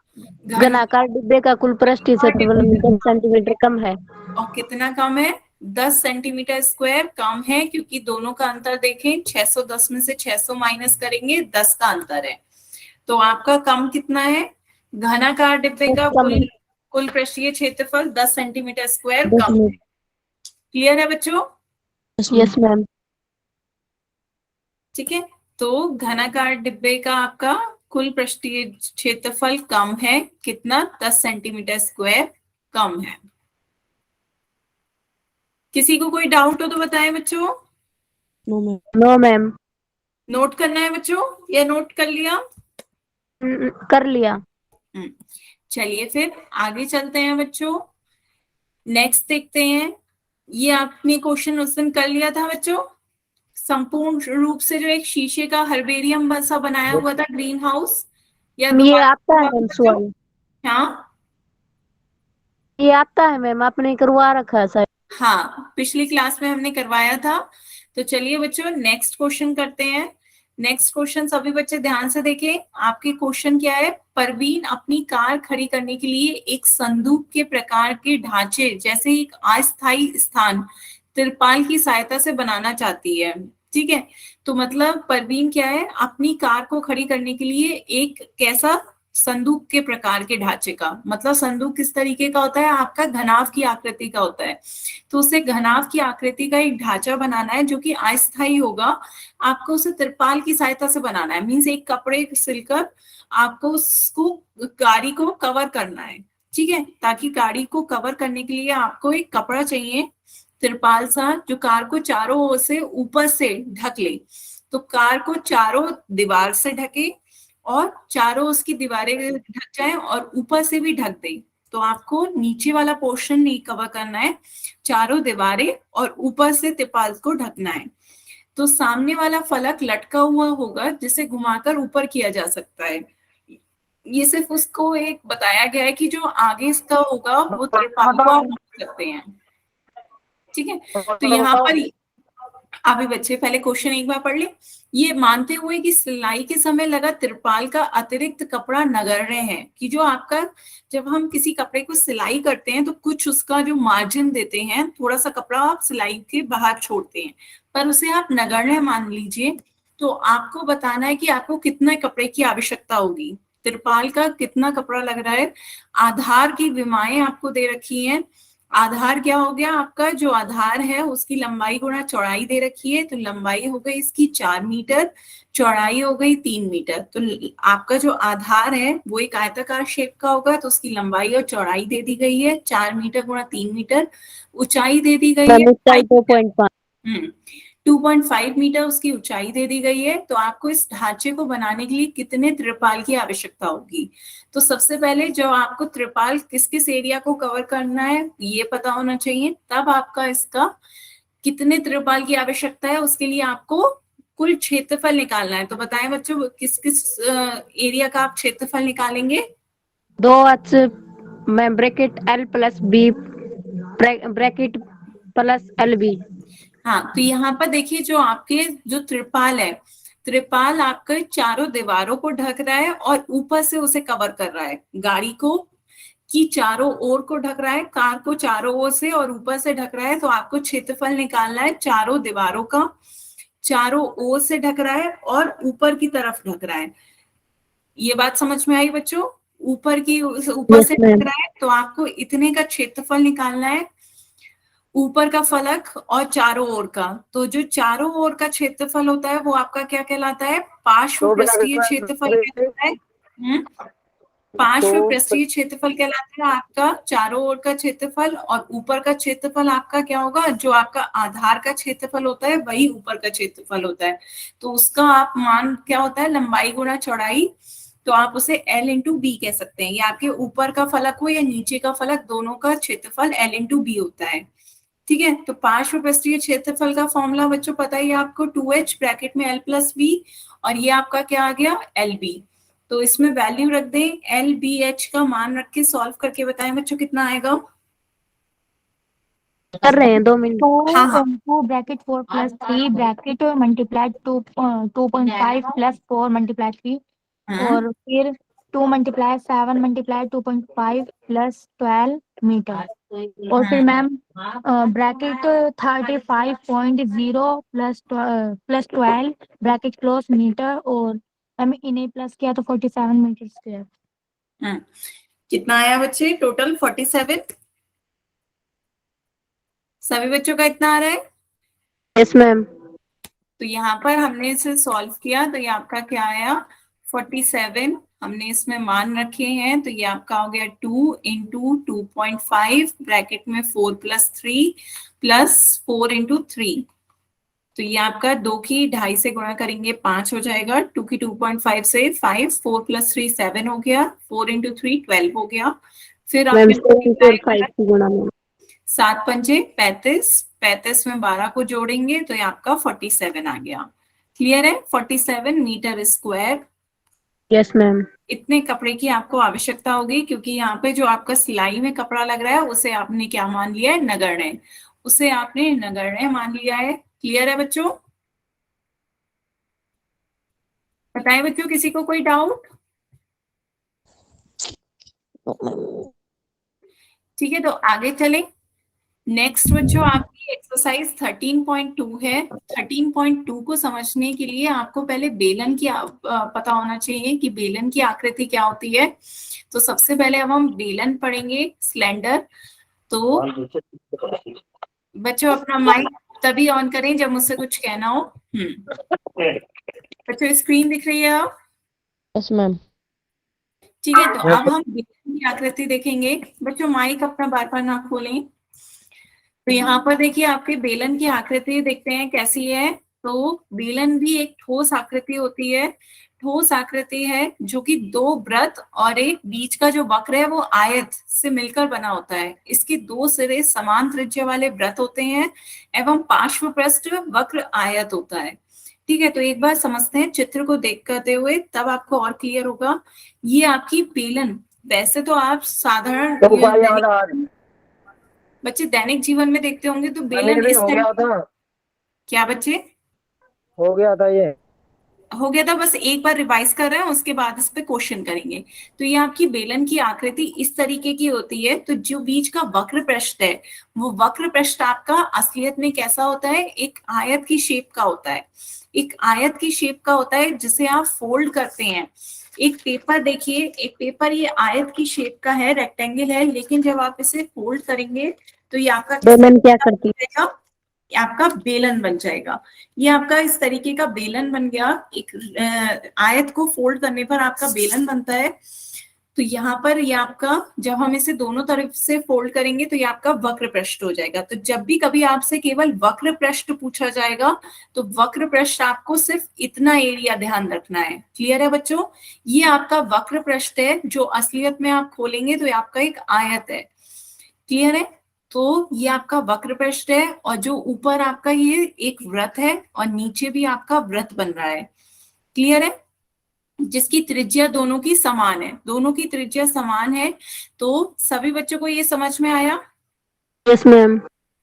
घनाकार डिब्बे का कुल पृष्ठीय क्षेत्रफल 10 सेंटीमीटर कम है। और कितना कम है? 10 सेंटीमीटर स्क्वायर कम है, क्योंकि दोनों का अंतर देखें 610 में से 600 माइनस करेंगे 10 का अंतर है। तो आपका कम कितना है? घनाकार डिब्बे का कुल पृष्ठीय क्षेत्रफल 10 सेंटीमीटर स्क्वायर कम है। क्लियर है बच्चों? Yes ma'am. ठीक है, तो घनाकार डिब्बे का आपका कुल पृष्ठीय क्षेत्रफल कम है, कितना? 10 सेंटीमीटर स्क्वायर कम है। किसी को कोई डाउट हो तो बताएं बच्चों। No ma'am. नोट करना है बच्चों या नोट कर लिया? कर लिया। चलिए फिर आगे चलते हैं बच्चों। नेक्स्ट देखते हैं। ये आपने क्वेश्चन उस दिन कर लिया था बच्चों, संपूर्ण रूप से जो एक शीशे का हर्बेरियम सा बनाया हुआ था ग्रीन हाउस, या ये दोबारा आता है हुआ था मैम बच्चों? सवाल। हाँ ये आता है मैम, आपने करवा रखा है सर। हाँ, पिछली क्लास में हमने करवाया था। तो चलिए बच्चों नेक्स्ट क्वेश्चन करते हैं। नेक्स्ट क्वेश्चन सभी बच्चे ध्यान से देखें। आपके क्वेश्चन क्या है? परवीन अपनी कार खड़ी करने के लिए एक संदूक के प्रकार के ढांचे जैसे एक अस्थायी स्थान तिरपाल की सहायता से बनाना चाहती है। ठीक है, तो मतलब परवीन क्या है, अपनी कार को खड़ी करने के लिए एक कैसा संदूक के प्रकार के ढांचे का, मतलब संदूक किस तरीके का होता है? आपका घनाभ की आकृति का होता है। तो उसे घनाभ की आकृति का एक ढांचा बनाना है जो कि अस्थायी होगा। आपको उसे तिरपाल की सहायता से बनाना है, मीन्स एक कपड़े सिलकर आपको उसको गाड़ी को कवर करना है। ठीक है, ताकि गाड़ी को कवर करने के लिए आपको एक कपड़ा चाहिए तिरपाल सा, जो कार को चारों ओर से ऊपर से ढक ले। तो कार को चारों दीवार से ढके और चारों उसकी दीवारें ढक जाए और ऊपर से भी ढक दे। तो आपको नीचे वाला पोर्शन नहीं कवर करना है, चारों दीवारें और ऊपर से तिरपाल को ढकना है। तो सामने वाला फलक लटका हुआ होगा जिसे घुमाकर ऊपर किया जा सकता है। ये सिर्फ उसको एक बताया गया है कि जो आगे इसका होगा वो तिरपाल को आप ढक सकते हैं। ठीक है, तो यहाँ पर अभी बच्चे पहले क्वेश्चन एक बार पढ़ ले। ये मानते हुए कि सिलाई के समय लगा तिरपाल का अतिरिक्त कपड़ा नगण्य है, कि जो आपका जब हम किसी कपड़े को सिलाई करते हैं तो कुछ उसका जो मार्जिन देते हैं, थोड़ा सा कपड़ा आप सिलाई के बाहर छोड़ते हैं, पर उसे आप नगण्य मान लीजिए। तो आपको बताना है कि आपको कितने कपड़े की आवश्यकता होगी, तिरपाल का कितना कपड़ा लग रहा है। आधार की विमाएं आपको दे रखी हैं। आधार क्या हो गया आपका, जो आधार है उसकी लंबाई गुणा चौड़ाई दे रखी है, तो लंबाई हो गई इसकी 4 मीटर, चौड़ाई हो गई 3 मीटर। तो आपका जो आधार है वो एक आयताकार शेप का होगा, तो उसकी लंबाई और चौड़ाई दे दी गई है 4 मीटर गुणा 3 मीटर। ऊंचाई दे दी गई है 2.5 मीटर उसकी ऊंचाई दे दी गई है। तो आपको इस ढांचे को बनाने के लिए कितने त्रिपाल की आवश्यकता होगी। तो सबसे पहले जो आपको त्रिपाल किस किस एरिया को कवर करना है ये पता होना चाहिए, तब आपका इसका कितने त्रिपाल की आवश्यकता है उसके लिए आपको कुल क्षेत्रफल निकालना है। तो बताएं बच्चों, किस किस एरिया का आप क्षेत्रफल निकालेंगे। 2h में bracket L plus B bracket plus LB। हाँ, तो यहाँ पर देखिए जो आपके जो त्रिपाल है, त्रिपाल आपके चारों दीवारों को ढक रहा है और ऊपर से उसे कवर कर रहा है। गाड़ी को की चारों ओर को ढक रहा है, कार को चारों ओर से और ऊपर से ढक रहा है। तो आपको क्षेत्रफल निकालना है चारों दीवारों का, चारों ओर से ढक रहा है और ऊपर की तरफ ढक रहा है। ये बात समझ में आई बच्चों, ऊपर से ढक रहा है तो आपको इतने का क्षेत्रफल निकालना है, ऊपर का फलक और चारों ओर का। तो जो चारों ओर का क्षेत्रफल होता है वो आपका क्या कहलाता है, पार्श्व पृष्ठीय क्षेत्रफल कहलाता है। पार्श्व पृष्ठीय क्षेत्रफल कहलाता है आपका चारों ओर का क्षेत्रफल, और ऊपर का क्षेत्रफल आपका क्या होगा, जो आपका आधार का क्षेत्रफल होता है वही ऊपर का क्षेत्रफल होता है। तो उसका आप मान क्या होता है, लंबाई गुणा चौड़ाई। तो आप उसे L इंटू बी कह सकते हैं। ये आपके ऊपर का फलक हो या नीचे का फलक, दोनों का क्षेत्रफल L इंटू बी होता है। ठीक है, तो पार्श्व पृष्ठीय क्षेत्रफल का फॉर्मूला बच्चों पता ही है आपको, 2h ब्रैकेट में L प्लस बी, और ये आपका क्या आ गया LB। तो इसमें वैल्यू रख दें, LBH का मान रख के सॉल्व करके बताएं बच्चों कितना आएगा। कर रहे हैं 2 मिनट। हाँ हाँ, 2 bracket 4 plus 3 bracket multiplied 2.5 plus 4 multiplied 3, और फिर 2 मल्टीप्लाई 7 मल्टीप्लाई 2.5 प्लस 12 मीटर। और फिर ma'am bracket 35.0 plus 12 bracket close metre, और मैम इन्हें प्लस किया तो 47 मीटर स्क्वायर। कितना आया बच्चे, टोटल 47। सभी बच्चों का इतना आ रहा है। Yes ma'am. तो यहाँ पर हमने इसे सॉल्व किया तो ये आपका क्या आया, 47। हमने इसमें मान रखे हैं, तो ये आपका हो गया 2 इंटू 2.5 ब्रैकेट में 4 प्लस 3 प्लस 4 इंटू 3। तो ये आपका 2 की 2.5 से गुणा करेंगे 5 हो जाएगा, 2 की 2.5 से 5, 4 प्लस 3 7 हो गया, 4 इंटू 3 12 हो गया। फिर आपके 7 पंजे 35, 35 में 12 को जोड़ेंगे तो ये आपका 47 आ गया। क्लियर है, 47 मीटर स्क्वायर। Yes ma'am. इतने कपड़े की आपको आवश्यकता होगी, क्योंकि यहाँ पे जो आपका सिलाई में कपड़ा लग रहा है उसे आपने क्या मान लिया है, नगण्य, उसे आपने नगण्य मान लिया है। क्लियर है बच्चों, बताएं बच्चों किसी को कोई डाउट। ठीक है, तो आगे चलें। नेक्स्ट बच्चों आपकी एक्सरसाइज 13.2 है। 13.2 को समझने के लिए आपको पहले बेलन की पता होना चाहिए कि बेलन की आकृति क्या होती है। तो सबसे पहले अब हम बेलन पढ़ेंगे, सिलेंडर। तो बच्चों अपना माइक तभी ऑन करें जब मुझसे कुछ कहना हो। बच्चों स्क्रीन दिख रही है आप? Yes ma'am. ठीक है, तो अब हम बेलन की आकृति देखेंगे। बच्चों माइक अपना बार बार ना खोलें। तो यहाँ पर देखिए आपके बेलन की आकृति देखते हैं कैसी है। तो बेलन भी एक ठोस आकृति होती है, ठोस आकृति है जो कि दो वृत्त और एक बीच का जो वक्र है वो आयत से मिलकर बना होता है। इसके दो सिरे समान त्रिज्या वाले वृत्त होते हैं एवं पार्श्व पृष्ठ वक्र आयत होता है। ठीक है, तो एक बार समझते हैं चित्र को देख करते हुए, तब आपको और क्लियर होगा। ये आपकी बेलन, वैसे तो आप साधारण बच्चे दैनिक जीवन में देखते होंगे तो बेलन इस हो तरह। गया था, क्या बच्चे? हो गया था, ये हो गया था, बस एक बार रिवाइज कर रहे हैं, उसके बाद इस पे क्वेश्चन करेंगे। तो ये आपकी बेलन की आकृति इस तरीके की होती है। तो जो बीच का वक्र पृष्ठ है, वो वक्र पृष्ठ आपका असलियत में कैसा होता है? एक आयत की शेप का होता है, एक आयत की शेप का होता है जिसे आप फोल्ड करते हैं। एक पेपर देखिए, एक पेपर ये आयत की शेप का है, रेक्टेंगल है, लेकिन जब आप इसे फोल्ड करेंगे तो ये आपका बेलन क्या करती है? आपका बेलन बन जाएगा। ये आपका इस तरीके का बेलन बन गया। एक आयत को फोल्ड करने पर आपका बेलन बनता है। तो यहाँ पर ये आपका, जब हम इसे दोनों तरफ से फोल्ड करेंगे तो ये आपका वक्र पृष्ठ हो जाएगा। तो जब भी कभी आपसे केवल वक्र पृष्ठ पूछा जाएगा तो वक्र पृष्ठ आपको सिर्फ इतना एरिया ध्यान रखना है। क्लियर है बच्चों? ये आपका वक्र पृष्ठ है, जो असलियत में आप खोलेंगे तो ये आपका एक आयत है। क्लियर है? तो ये आपका वक्र पृष्ठ है, और जो ऊपर आपका ये एक वृत्त है और नीचे भी आपका वृत्त बन रहा है। क्लियर है? जिसकी त्रिज्या दोनों की समान है, दोनों की त्रिज्या समान है। तो सभी बच्चों को ये समझ में आया? Yes ma'am.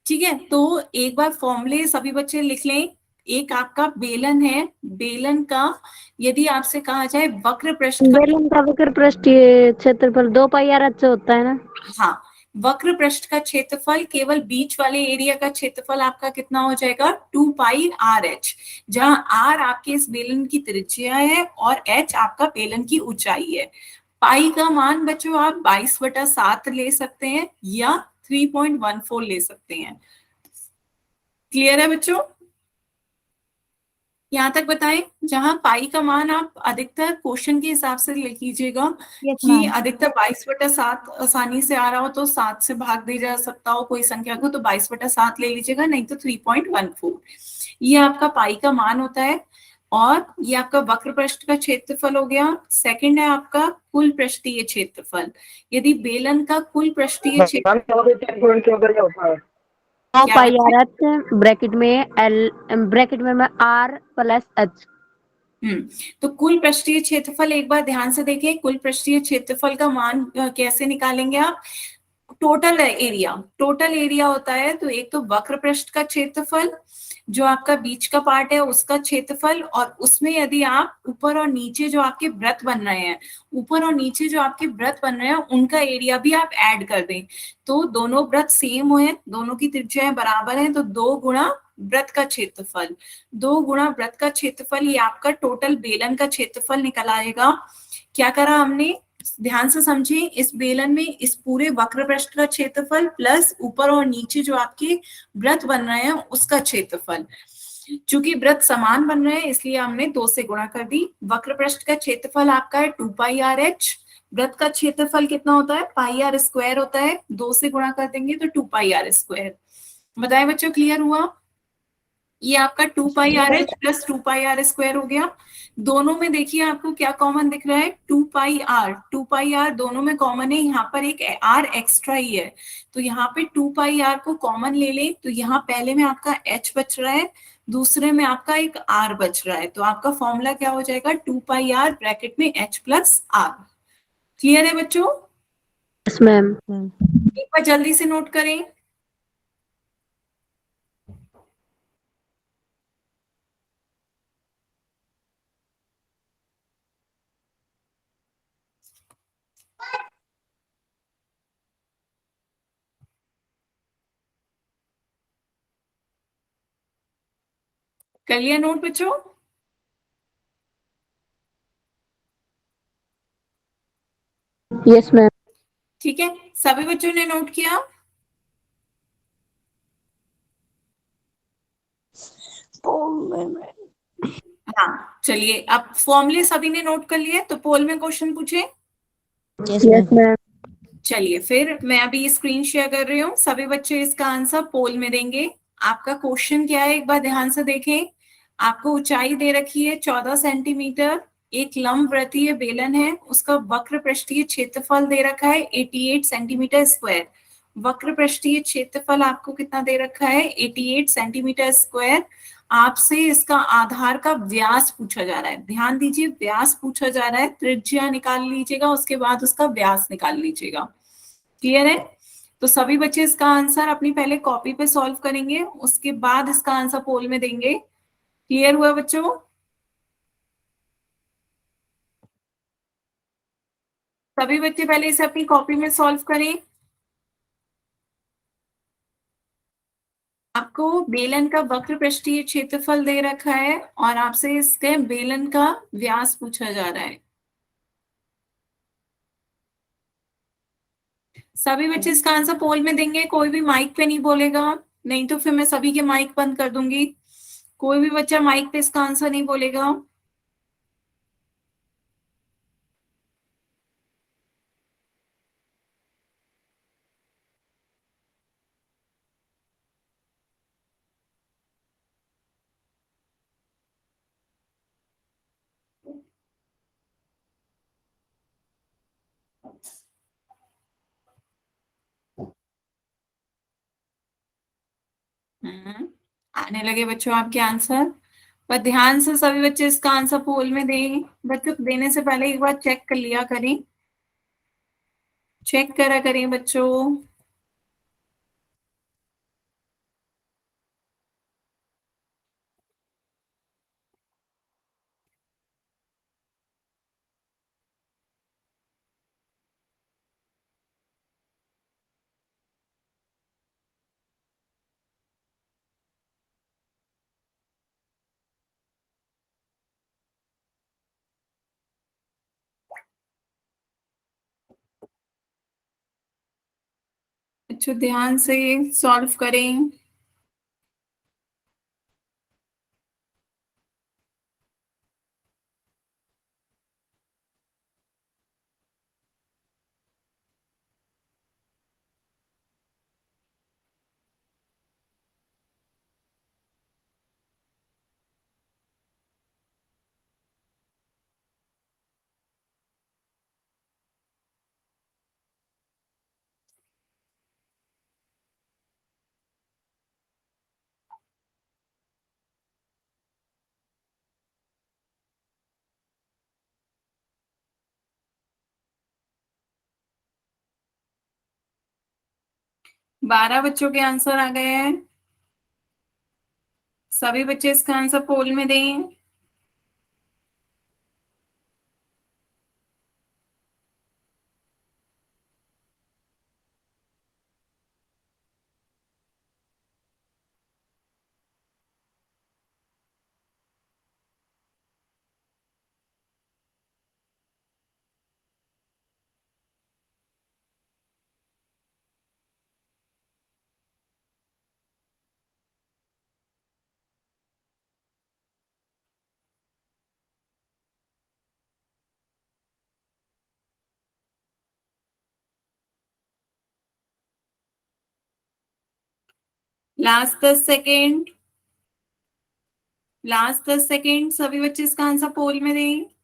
ठीक है, तो एक बार फॉर्मूले सभी बच्चे लिख लें। एक आपका बेलन है, बेलन का यदि आपसे कहा जाए वक्र पृष्ठ का, बेलन का वक्र पृष्ठ ये क्षेत्रफल 2 पाई आर एच होता है ना? हाँ, वक्र पृष्ठ का क्षेत्रफल, केवल बीच वाले एरिया का क्षेत्रफल आपका कितना हो जाएगा? 2 पाई आर एच, जहां आर आपके इस बेलन की त्रिज्या है और एच आपका बेलन की ऊंचाई है। पाई का मान बच्चों आप 22/7 ले सकते हैं या 3.14 ले सकते हैं। क्लियर है बच्चों? यहाँ तक बताएं। जहां पाई का मान आप अधिकतर क्वेश्चन के हिसाब से लिख लीजिएगा Yes, कि ma'am. अधिकतर 22/7 आसानी से आ रहा हो तो 7 से भाग दे जा सकता हो कोई संख्या को, तो 22/7 ले लीजिएगा, नहीं तो 3.14। ये आपका पाई का मान होता है। और ये आपका वक्र पृष्ठ का क्षेत्रफल हो गया। सेकंड है आपका कुल पृष्ठीय क्षेत्रफल। यदि बेलन का कुल पृष्ठीय क्षेत्रफल 2 पाई आर एच ब्रैकेट में मैं आर प्लस एच। तो कुल पृष्ठीय क्षेत्रफल एक बार ध्यान से देखें। कुल पृष्ठीय क्षेत्रफल का मान कैसे निकालेंगे आप? टोटल एरिया, टोटल एरिया होता है। तो एक तो वक्र पृष्ठ का क्षेत्रफल, जो आपका बीच का पार्ट है उसका क्षेत्रफल, और उसमें यदि आप ऊपर और नीचे जो आपके वृत्त बन रहे हैं, ऊपर और नीचे जो आपके वृत्त बन रहे हैं उनका एरिया भी आप ऐड कर दें, तो दोनों वृत्त सेम हो, दोनों की त्रिज्याएं बराबर हैं, तो 2 गुणा वृत्त का क्षेत्रफल, 2 गुणा वृत्त का क्षेत्रफल, ये आपका टोटल बेलन का क्षेत्रफल निकल आएगा। क्या करा हमने? ध्यान से समझिए। इस बेलन में इस पूरे वक्र पृष्ठ का क्षेत्रफल प्लस ऊपर और नीचे जो आपके वृत्त बन रहे हैं उसका क्षेत्रफल। चूंकि वृत्त समान बन रहे हैं इसलिए हमने 2 से गुणा कर दी। वक्र पृष्ठ का क्षेत्रफल आपका है 2 पाई आर एच। वृत्त का क्षेत्रफल कितना होता है? पाई आर स्क्वायर होता है। 2 से गुणा कर देंगे तो 2 पाई आर स्क्वायर। बताए बच्चों, क्लियर हुआ? ये आपका 2 pi r h plus 2 pi r square हो गया। दोनों में देखिए आपको क्या कॉमन दिख रहा है? 2 पाई आर। 2 पाई आर दोनों में कॉमन है, यहाँ पर एक आर एक्स्ट्रा ही है, तो यहाँ पे 2 पाई आर को कॉमन ले ले तो यहाँ पहले में आपका एच बच रहा है, दूसरे में आपका एक आर बच रहा है। तो आपका फॉर्मूला क्या हो जाएगा? 2 पाई आर ब्रैकेट में एच प्लस आर। क्लियर है बच्चों? Yes ma'am. एक बार जल्दी से नोट करें। कर लिया नोट बच्चों? Yes ma'am. ठीक है, सभी बच्चों ने नोट किया? हाँ, चलिए अब फॉर्मूले सभी ने नोट कर लिए, तो पोल में क्वेश्चन पूछे। Yes ma'am. चलिए फिर मैं अभी स्क्रीन शेयर कर रही हूँ, सभी बच्चे इसका आंसर पोल में देंगे। आपका क्वेश्चन क्या है एक बार ध्यान से देखें। आपको ऊंचाई दे रखी है 14 सेंटीमीटर, एक लंबवृत्तीय बेलन है, उसका वक्र पृष्ठीय क्षेत्रफल दे रखा है 88 सेंटीमीटर स्क्वायर। वक्र पृष्ठीय क्षेत्रफल आपको कितना दे रखा है 88 सेंटीमीटर स्क्वायर। आपसे इसका आधार का व्यास पूछा जा रहा है, ध्यान दीजिए व्यास पूछा जा रहा है, त्रिज्या निकाल लीजिएगा, उसके बाद उसका व्यास निकाल लीजिएगा। क्लियर है? तो सभी बच्चे इसका आंसर अपनी पहले कॉपी पे सॉल्व करेंगे, उसके बाद इसका आंसर पोल में देंगे। क्लियर हुआ बच्चों? सभी बच्चे पहले इसे अपनी कॉपी में सॉल्व करें। आपको बेलन का वक्र पृष्ठीय क्षेत्रफल दे रखा है और आपसे इसके बेलन का व्यास पूछा जा रहा है। सभी बच्चे इसका आंसर पोल में देंगे, कोई भी माइक पे नहीं बोलेगा, नहीं तो फिर मैं सभी के माइक बंद कर दूंगी। कोई भी बच्चा माइक पे इसका आंसर नहीं बोलेगा। आने लगे बच्चों आपके आंसर, पर ध्यान से सभी बच्चे इसका आंसर पोल में दें। बच्चों देने से पहले एक बार चेक कर लिया करें, चेक करा करें बच्चों। बच्चों ध्यान से सॉल्व करें। बारह बच्चों के आंसर आ गए हैं। सभी बच्चे इसका आंसर पोल में दें। लास्ट 10 सेकेंड, लास्ट 10 सेकेंड, सभी बच्चे इसका आंसर पोल में दें।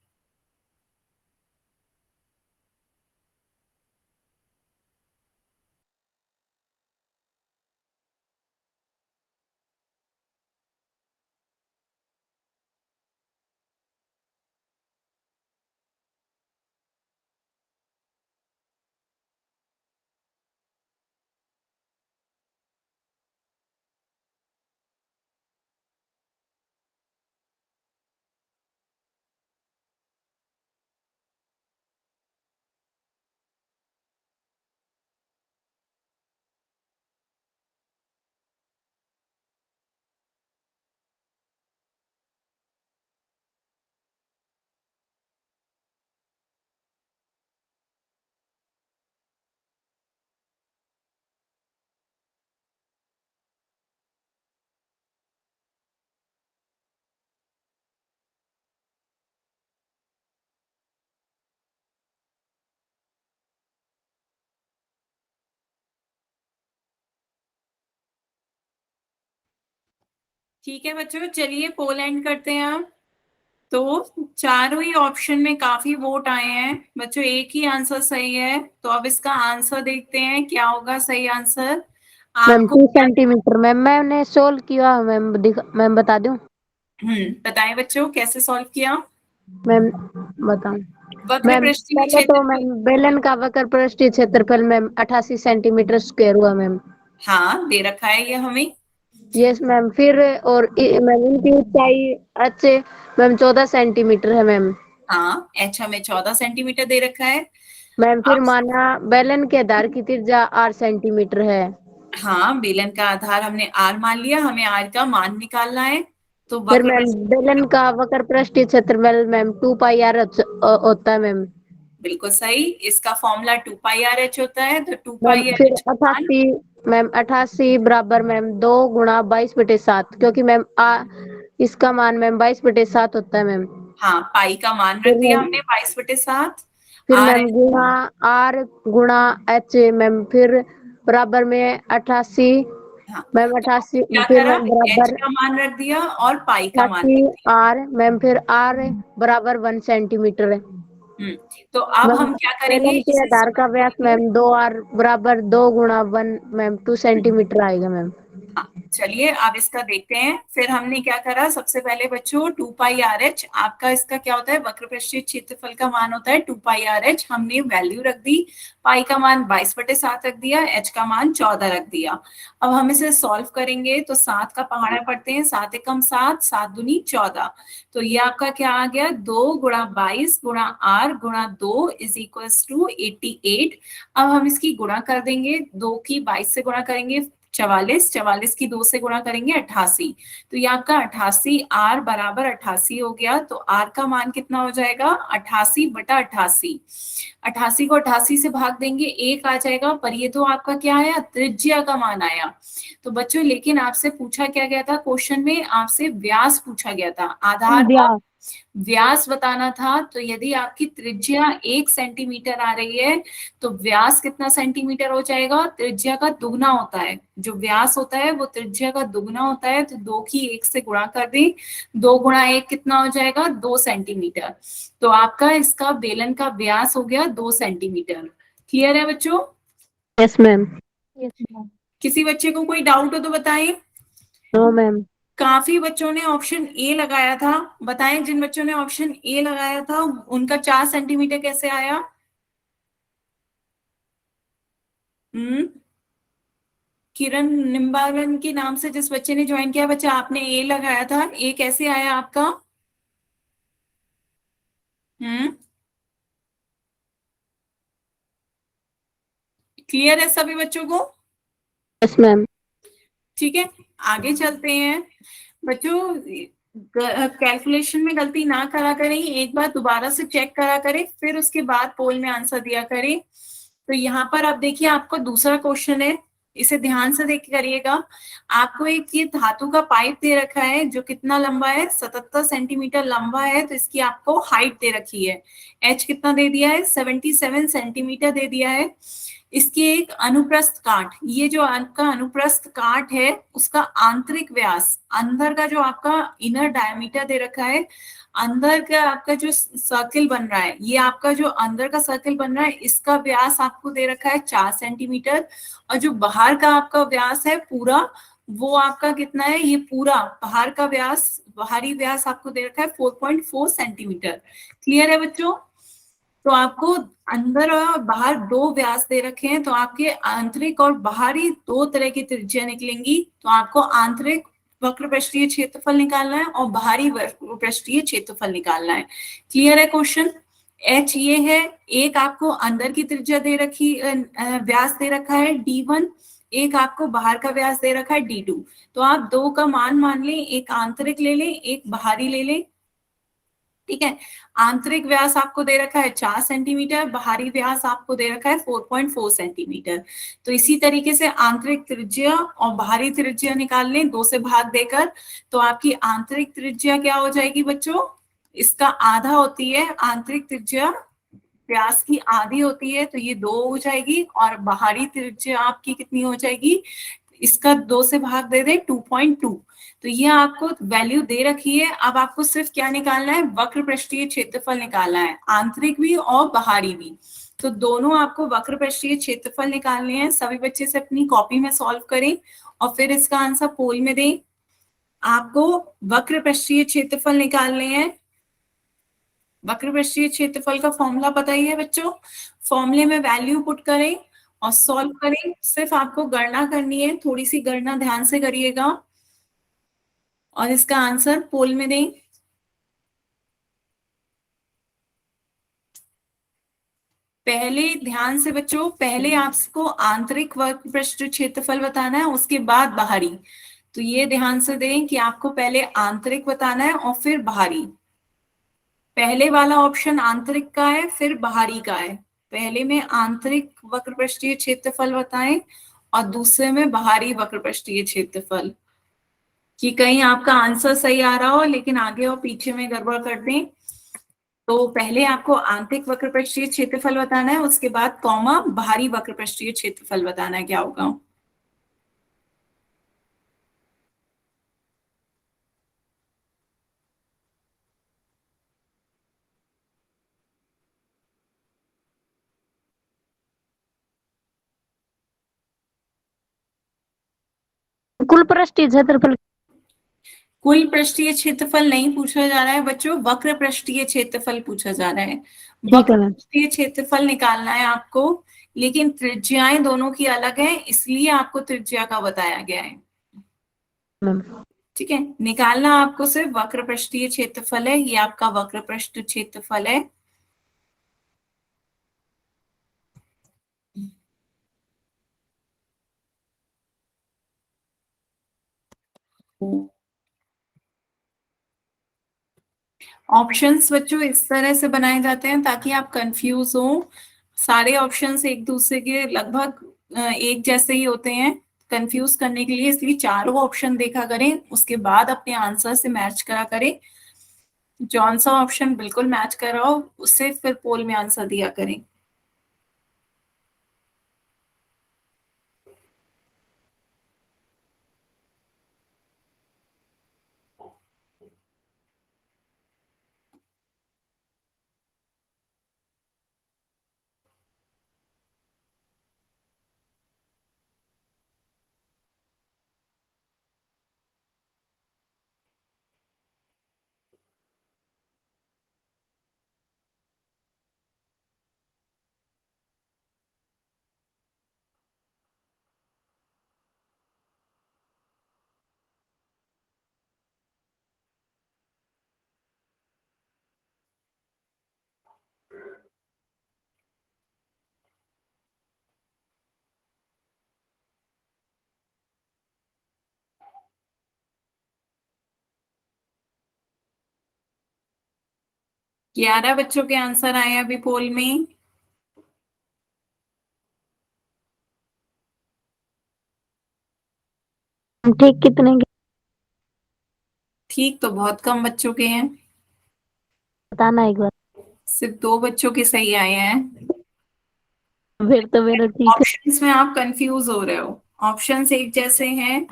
ठीक है बच्चों, चलिए पोल एंड करते हैं अब। तो चारों ही ऑप्शन में काफी वोट आए हैं बच्चों, एक ही आंसर सही है। तो अब इसका आंसर देखते हैं क्या होगा सही आंसर मैम आपको 2 सेंटीमीटर मैम, मैंने सोल्व किया मैम, मैम बता दूं? बताएं बच्चों कैसे सॉल्व किया। मैम बताऊं? वक्र मैम पृष्ठीय पहले तो क्षेत्रफल। मैम बेलन का वक्र पृष्ठीय क्षेत्रफल मैम 88 सेंटीमीटर स्क्वायर हुआ मैम। हाँ दे रखा है ये हमें। यस मैम, फिर और मैम इनकी ऊंचाई एच मैम 14 सेंटीमीटर है मैम। हाँ एच हमें 14 सेंटीमीटर दे रखा है। मैम फिर अब माना बेलन के आधार की त्रिज्या 8 सेंटीमीटर है। हाँ बेलन का आधार हमने आर मान लिया, हमें आर का मान निकालना है। तो फिर वक्र मैम पृष्ठ बेलन का वक्र पृष्ठीय क्षेत्रफल मैम 2 पाई आर होता है मैम। बिल्कुल सही, इसका फॉर्मूला 2 पाई आर एच होता है। तो टू मैम पाई आर फिर एच का मान 88 मैम 88 बराबर मैम 2 गुणा 22/7, क्योंकि मैम इसका मान मैम 22/7 होता है मैम। हाँ पाई का मान रख फिर दिया मैम हमने 22/7। फिर आर मैम गुणा आर गुणा एच मैम, फिर बराबर में 88 हाँ मैम तो हमने 88 क्या फिर करा, मैम एच बराबर का मान रख दिया और पाई का मान 88 रख दिया। आर मैम, फिर आर बराबर 1 सेंटीमीटर है हम्म तो अब मैम। हम क्या करेंगे, बेलन के इसे आधार का solve व्यास करेंगे। मैम 2 आर बराबर 2 गुणा 1 मैम 2 सेंटीमीटर आएगा मैम। हाँ चलिए अब इसका देखते हैं। फिर हमने क्या करा, सबसे पहले बच्चों 2 पाई आर एच आपका इसका क्या होता है, वक्र पृष्ठीय क्षेत्रफल का मान होता है 2 पाई आर एच। हमने वैल्यू रख दी, पाई का मान 22/7 रख दिया, एच का मान 14 रख दिया। अब हम इसे सॉल्व करेंगे तो 7 का पहाड़ा पढ़ते हैं, 7 एकम 7, 7 दूनी 14। तो ये आपका क्या आ गया, 2 × 22 × आर × 2 इज इक्वल्स टू 88। अब हम इसकी गुणा कर देंगे, 2 की 22 से गुणा करेंगे 44, 44 की 2 से गुणा करेंगे 88। तो ये आपका 88 आर बराबर 88 हो गया। तो आर का मान कितना हो जाएगा, 88/88। 88 को 88 से भाग देंगे, 1 आ जाएगा। पर ये तो आपका क्या आया, त्रिज्या का मान आया। तो बच्चों लेकिन आपसे पूछा क्या गया था, क्वेश्चन में आपसे व्यास पूछा गया था, आधार पर व्यास। व्यास बताना था। तो यदि आपकी त्रिज्या 1 सेंटीमीटर आ रही है तो व्यास कितना सेंटीमीटर हो जाएगा, त्रिज्या का दुगना होता है। जो व्यास होता है वो त्रिज्या का दुगना होता है। तो 2 की 1 से गुणा कर दें, 2 × 1 कितना हो जाएगा, 2 सेंटीमीटर। तो आपका इसका बेलन का व्यास हो गया 2 सेंटीमीटर। क्लियर है बच्चों? Yes ma'am. Yes ma'am. किसी बच्चे को कोई डाउट हो तो बताइए। No ma'am. काफी बच्चों ने ऑप्शन ए लगाया था, बताएं जिन बच्चों ने ऑप्शन ए लगाया था उनका 4 सेंटीमीटर कैसे आया। हम्म किरण निम्बालन के नाम से जिस बच्चे ने ज्वाइन किया, बच्चा आपने ए लगाया था, ए कैसे आया आपका? हम्म क्लियर है सभी बच्चों को? Yes ma'am. ठीक है, आगे चलते हैं बच्चों। कैलकुलेशन में गलती ना करा करें, एक बार दोबारा से चेक करा करें, फिर उसके बाद पोल में आंसर दिया करें। तो यहाँ पर आप देखिए, आपको दूसरा क्वेश्चन है, इसे ध्यान से देख करिएगा। आपको एक ये धातु का पाइप दे रखा है जो कितना लंबा है, 77 सेंटीमीटर लंबा है। तो इसकी आपको हाइट दे रखी है, एच कितना दे दिया है, 77 सेंटीमीटर दे दिया है। इसके एक अनुप्रस्थ काट, ये जो आपका अनुप्रस्थ काट है उसका आंतरिक व्यास, अंदर का जो आपका इनर डायमीटर दे रखा है, अंदर का आपका जो सर्किल बन रहा है, ये आपका जो अंदर का सर्किल बन रहा है इसका व्यास आपको दे रखा है 4 सेंटीमीटर। और जो बाहर का आपका व्यास है पूरा, वो आपका कितना है, ये पूरा बाहर का व्यास, बाहरी व्यास आपको दे रखा है 4.4 सेंटीमीटर। क्लियर है बच्चों? तो आपको अंदर और बाहर दो व्यास दे रखे हैं, तो आपके आंतरिक और बाहरी दो तरह की त्रिज्या निकलेंगी। तो आपको आंतरिक वक्र पृष्ठीय क्षेत्रफल निकालना है और बाहरी वक्र पृष्ठीय क्षेत्रफल निकालना है। क्लियर है क्वेश्चन? एच ये है, एक आपको अंदर की त्रिज्या दे रखी, व्यास दे रखा है D1, एक आपको बाहर का व्यास दे रखा है D2। तो आप दो का मान लें, एक आंतरिक ले लें, एक बाहरी ले लें। ठीक है, आंतरिक व्यास आपको दे रखा है 4 सेंटीमीटर, बाहरी व्यास आपको दे रखा है 4.4 सेंटीमीटर। तो इसी तरीके से आंतरिक त्रिज्या और बाहरी त्रिज्या निकाल लें 2 से भाग देकर। तो आपकी आंतरिक त्रिज्या क्या हो जाएगी बच्चों, इसका आधा होती है आंतरिक त्रिज्या, व्यास की आधी होती है, तो ये 2 हो जाएगी। और बाहरी त्रिज्या आपकी कितनी हो जाएगी, इसका 2 से भाग दे दे 2.2। तो ये आपको वैल्यू दे रखी है। अब आपको सिर्फ क्या निकालना है, वक्र पृष्ठीय क्षेत्रफल निकालना है, आंतरिक भी और बाहरी भी। तो दोनों आपको वक्र पृष्ठीय क्षेत्रफल निकालने हैं। सभी बच्चे से अपनी कॉपी में सॉल्व करें और फिर इसका आंसर पोल में दें। आपको वक्र पृष्ठीय क्षेत्रफल निकालने हैं। वक्र पृष्ठीय क्षेत्रफल का फॉर्मूला पता ही है बच्चों, फॉर्मूले में वैल्यू पुट करें और सॉल्व करें। सिर्फ आपको गणना करनी है, थोड़ी सी गणना ध्यान से करिएगा और इसका आंसर पोल में दें। पहले ध्यान से बच्चों, पहले आपको आंतरिक वक्र पृष्ठ क्षेत्रफल बताना है, उसके बाद बाहरी। तो ये ध्यान से दें कि आपको पहले आंतरिक बताना है और फिर बाहरी। पहले वाला ऑप्शन आंतरिक का है, फिर बाहरी का है। पहले में आंतरिक वक्र पृष्ठीय क्षेत्रफल बताएं और दूसरे में बाहरी वक्र पृष्ठीय क्षेत्रफल। कि कहीं आपका आंसर सही आ रहा हो लेकिन आगे और पीछे में गड़बड़ कर दें। तो पहले आपको आंतरिक वक्र पृष्ठीय क्षेत्रफल बताना है, उसके बाद कॉमा बाहरी वक्र पृष्ठीय क्षेत्रफल बताना है। क्या होगा? कुल पृष्ठीय क्षेत्रफल। कुल पृष्ठीय क्षेत्रफल नहीं पूछा जा रहा है बच्चों, वक्र पृष्ठीय क्षेत्रफल पूछा जा रहा है। ठीक है वक्र मैम। पृष्ठीय क्षेत्रफल निकालना है आपको, लेकिन त्रिज्याएं दोनों की अलग है, इसलिए आपको त्रिज्या का बताया गया है। मैम ठीक है, निकालना आपको सिर्फ वक्र पृष्ठीय क्षेत्रफल है। ये आपका वक्र पृष्ठ क्षेत्रफल है। ऑप्शंस बच्चों इस तरह से बनाए जाते हैं ताकि आप कंफ्यूज हो। सारे ऑप्शंस एक दूसरे के लगभग एक जैसे ही होते हैं कंफ्यूज करने के लिए, इसलिए चारों ऑप्शन देखा करें, उसके बाद अपने आंसर से मैच करा करें। जौन सा ऑप्शन बिल्कुल मैच कर रहा हो उससे फिर पोल में आंसर दिया करें। ग्यारह बच्चों के आंसर आए अभी पोल में। ठीक कितने के ठीक तो बहुत कम बच्चों के हैं, बताना एक बार। सिर्फ दो बच्चों के सही आए हैं। फिर तो मेरा ठीक है। ऑप्शंस में आप कंफ्यूज हो रहे हो, ऑप्शंस एक जैसे हैं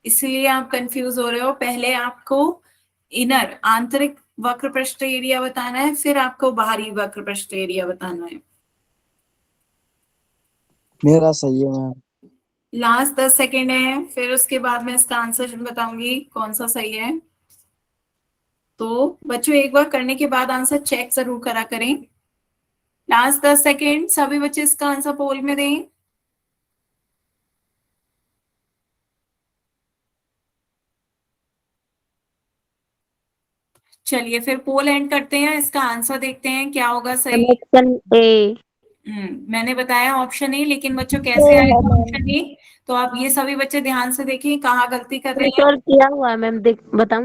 इसलिए आप कंफ्यूज हो रहे हो। पहले आपको इनर आंतरिक वक्र पृष्ठ एरिया बताना है, फिर आपको बाहरी वक्र पृष्ठ एरिया बताना है। मेरा सही है मैम। लास्ट 10 सेकेंड है, फिर उसके बाद मैं इसका आंसर बताऊंगी कौन सा सही है। तो बच्चों एक बार करने के बाद आंसर चेक जरूर करा करें। लास्ट 10 सेकेंड, सभी बच्चे इसका आंसर पोल में दें। चलिए फिर पोल एंड करते हैं, इसका आंसर देखते हैं क्या होगा सही। Option A. मैंने बताया ऑप्शन ए, लेकिन बच्चों कैसे आएगा ऑप्शन ए? तो आप ये सभी बच्चे ध्यान से देखिए कहाँ गलती कर रहे हैं। सॉल्व किया हुआ है मैम, देख बताऊं।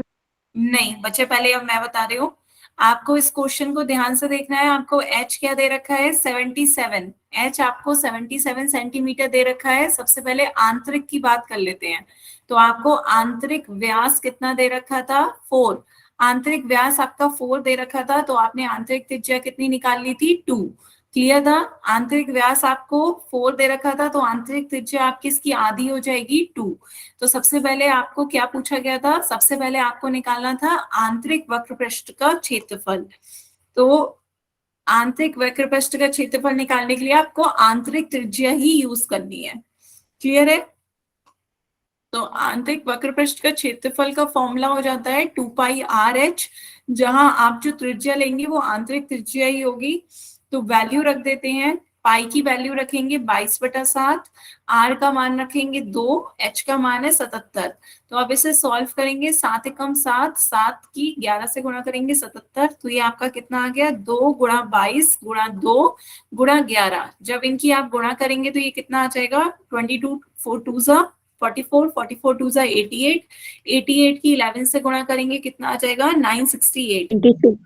नहीं बच्चे, पहले अब मैं बता रही हूँ। आपको इस क्वेश्चन को ध्यान से देखना है। आपको एच क्या दे रखा है, 77। एच आपको 77 सेंटीमीटर दे रखा है। सबसे पहले आंतरिक की बात कर लेते हैं। तो आपको आंतरिक व्यास कितना दे रखा था, 4। आंतरिक व्यास आपका 4 दे रखा था, तो आपने आंतरिक त्रिज्या कितनी निकाल ली थी, 2। क्लियर था? आंतरिक व्यास आपको 4 दे रखा था, तो आंतरिक त्रिज्या आपकी इसकी आधी हो जाएगी 2। तो सबसे पहले आपको क्या पूछा गया था? सबसे पहले आपको निकालना था आंतरिक वक्र पृष्ठ का क्षेत्रफल। तो आंतरिक वक्र पृष्ठ का क्षेत्रफल निकालने के लिए आपको आंतरिक त्रिज्या ही यूज करनी है। क्लियर है? तो आंतरिक वक्र पृष्ठ का क्षेत्रफल का फॉर्मूला हो जाता है 2πRh, जहां आप जो त्रिज्या लेंगे वो आंतरिक त्रिज्या ही होगी। तो वैल्यू रख देते हैं, पाई की वैल्यू रखेंगे 22/7, आर का मान रखेंगे 2, एच का मान है 77। तो अब इसे सॉल्व करेंगे, 7 एकम 7, 7 की 11 से गुणा करेंगे 77, तो ये आपका कितना आ गया? 2 गुणा 22 गुणा 2 गुणा 11। जब इनकी आप गुणा करेंगे तो ये कितना आ जाएगा? 22 4 2 44, 44 2 88, 88 की 11 से गुणा करेंगे कितना आ जाएगा? 968।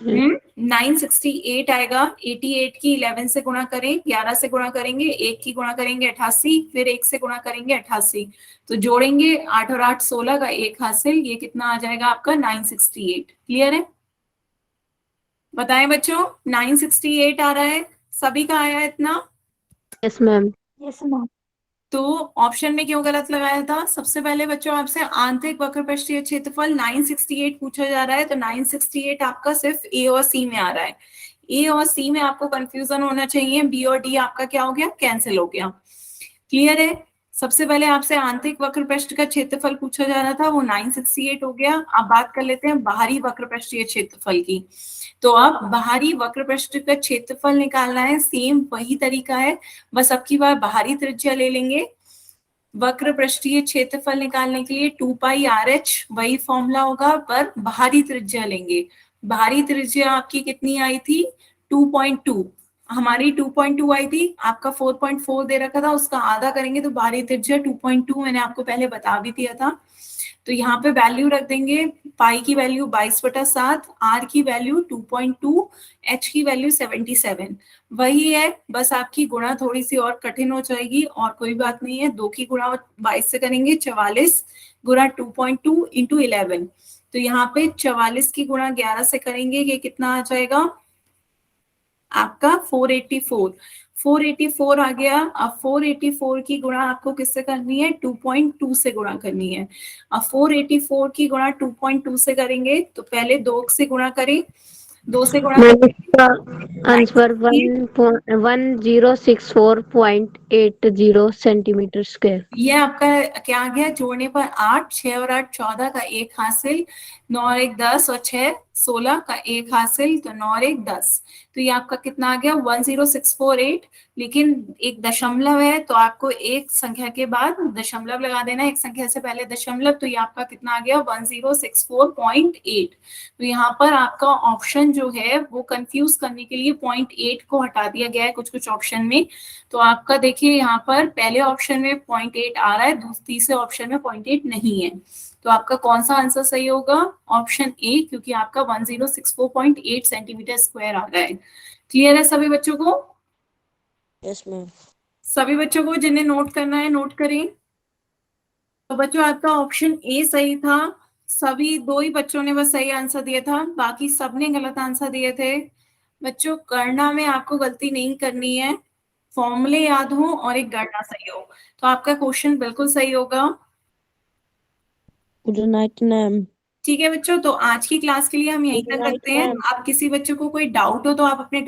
968 आएगा। 88 की 11 से गुणा करें, 11 से गुणा करेंगे, 1 की गुणा करेंगे 88, फिर 1 से गुणा करेंगे 88, तो जोड़ेंगे 8 और 8 16 का 1 हासिल, ये कितना आ जाएगा आपका? 968। क्लियर है? बताएं बच्चों, 968 आ रहा है? सभी का आया इतना? Yes ma'am. Yes ma'am. तो ऑप्शन में क्यों गलत लगाया था? सबसे पहले बच्चों आपसे आंतरिक वक्र पृष्ठीय क्षेत्रफल 968 पूछा जा रहा है, तो 968 आपका सिर्फ ए और सी में आ रहा है। ए और सी में आपको कंफ्यूजन होना चाहिए, बी और डी आपका क्या हो गया? कैंसिल हो गया। क्लियर है? सबसे पहले आपसे आंतरिक वक्र पृष्ठ का क्षेत्रफल पूछा जा रहा था, वो 968 हो गया। अब बात कर लेते हैं बाहरी वक्र पृष्ठीय क्षेत्रफल की। तो अब बाहरी वक्र पृष्ठ का क्षेत्रफल निकालना है, सेम वही तरीका है, बस अब की बार बाहरी त्रिज्या ले लेंगे। वक्र पृष्ठीय क्षेत्रफल निकालने के लिए 2πRh वही फॉर्मूला होगा, पर बाहरी त्रिज्या लेंगे। बाहरी त्रिज्या आपकी कितनी आई थी? 2.2। हमारी 2.2 आई थी, आपका 4.4 दे रखा था, उसका आधा करेंगे तो बाहरी त्रिज्या 2.2 मैंने आपको पहले बता भी दिया था। तो यहाँ पे वैल्यू रख देंगे, पाई की वैल्यू 22/7, आर की वैल्यू 2.2, एच की वैल्यू 77। वही है, बस आपकी गुणा थोड़ी सी और कठिन हो जाएगी, और कोई बात नहीं है। 2 की गुणा 22 से करेंगे 44 गुणा 2.2 इंटू 11, तो यहाँ पे 44 की गुणा 11 से करेंगे, ये कितना आ जाएगा आपका? 484। 484 आ गया। अब 484 की गुणा आपको किससे करनी है? 2.2 से गुणा करनी है। अब 484 की गुणा 2.2 से करेंगे, तो पहले 2 से गुणा करें, 2 से गुणा मैम इसका आंसर 1064.80 सेंटीमीटर स्क्वायर। ये आपका क्या आ गया? जोड़ने पर 8, 6 और 8 14 का 1 हासिल, 9 और 1 10 और 6 16 का 1 हासिल, तो 9 और 1 10। तो ये आपका कितना आ गया? 10648। लेकिन एक दशमलव है, तो आपको एक संख्या के बाद दशमलव लगा देना, एक संख्या से पहले दशमलव, तो ये आपका कितना आ गया? 1064.8। तो यहाँ पर आपका ऑप्शन जो है वो कंफ्यूज करने के लिए 0.8 को हटा दिया गया है कुछ कुछ ऑप्शन में। तो आपका देखिए यहाँ पर पहले ऑप्शन में 0.8 आ रहा है, तीसरे ऑप्शन में 0.8 नहीं है। तो आपका कौन सा आंसर सही होगा? ऑप्शन ए, क्योंकि आपका 1064.8 सेंटीमीटर स्क्वायर आ रहा है। क्लियर है सभी बच्चों को? Yes ma'am. सभी बच्चों को जिन्हें नोट करना है नोट करें। तो बच्चों आपका ऑप्शन ए सही था। सभी 2 ही बच्चों ने बस सही आंसर दिया था, बाकी सबने गलत आंसर दिए थे। बच्चों गणना में आपको गलती नहीं करनी है, फॉर्मूले याद हो और एक गणना सही हो, तो आपका क्वेश्चन बिल्कुल सही होगा। Good night ma'am. ठीक है बच्चों, तो आज की क्लास के लिए हम यहीं तक रखते हैं। आप किसी बच्चों को कोई डाउट हो तो आप अपने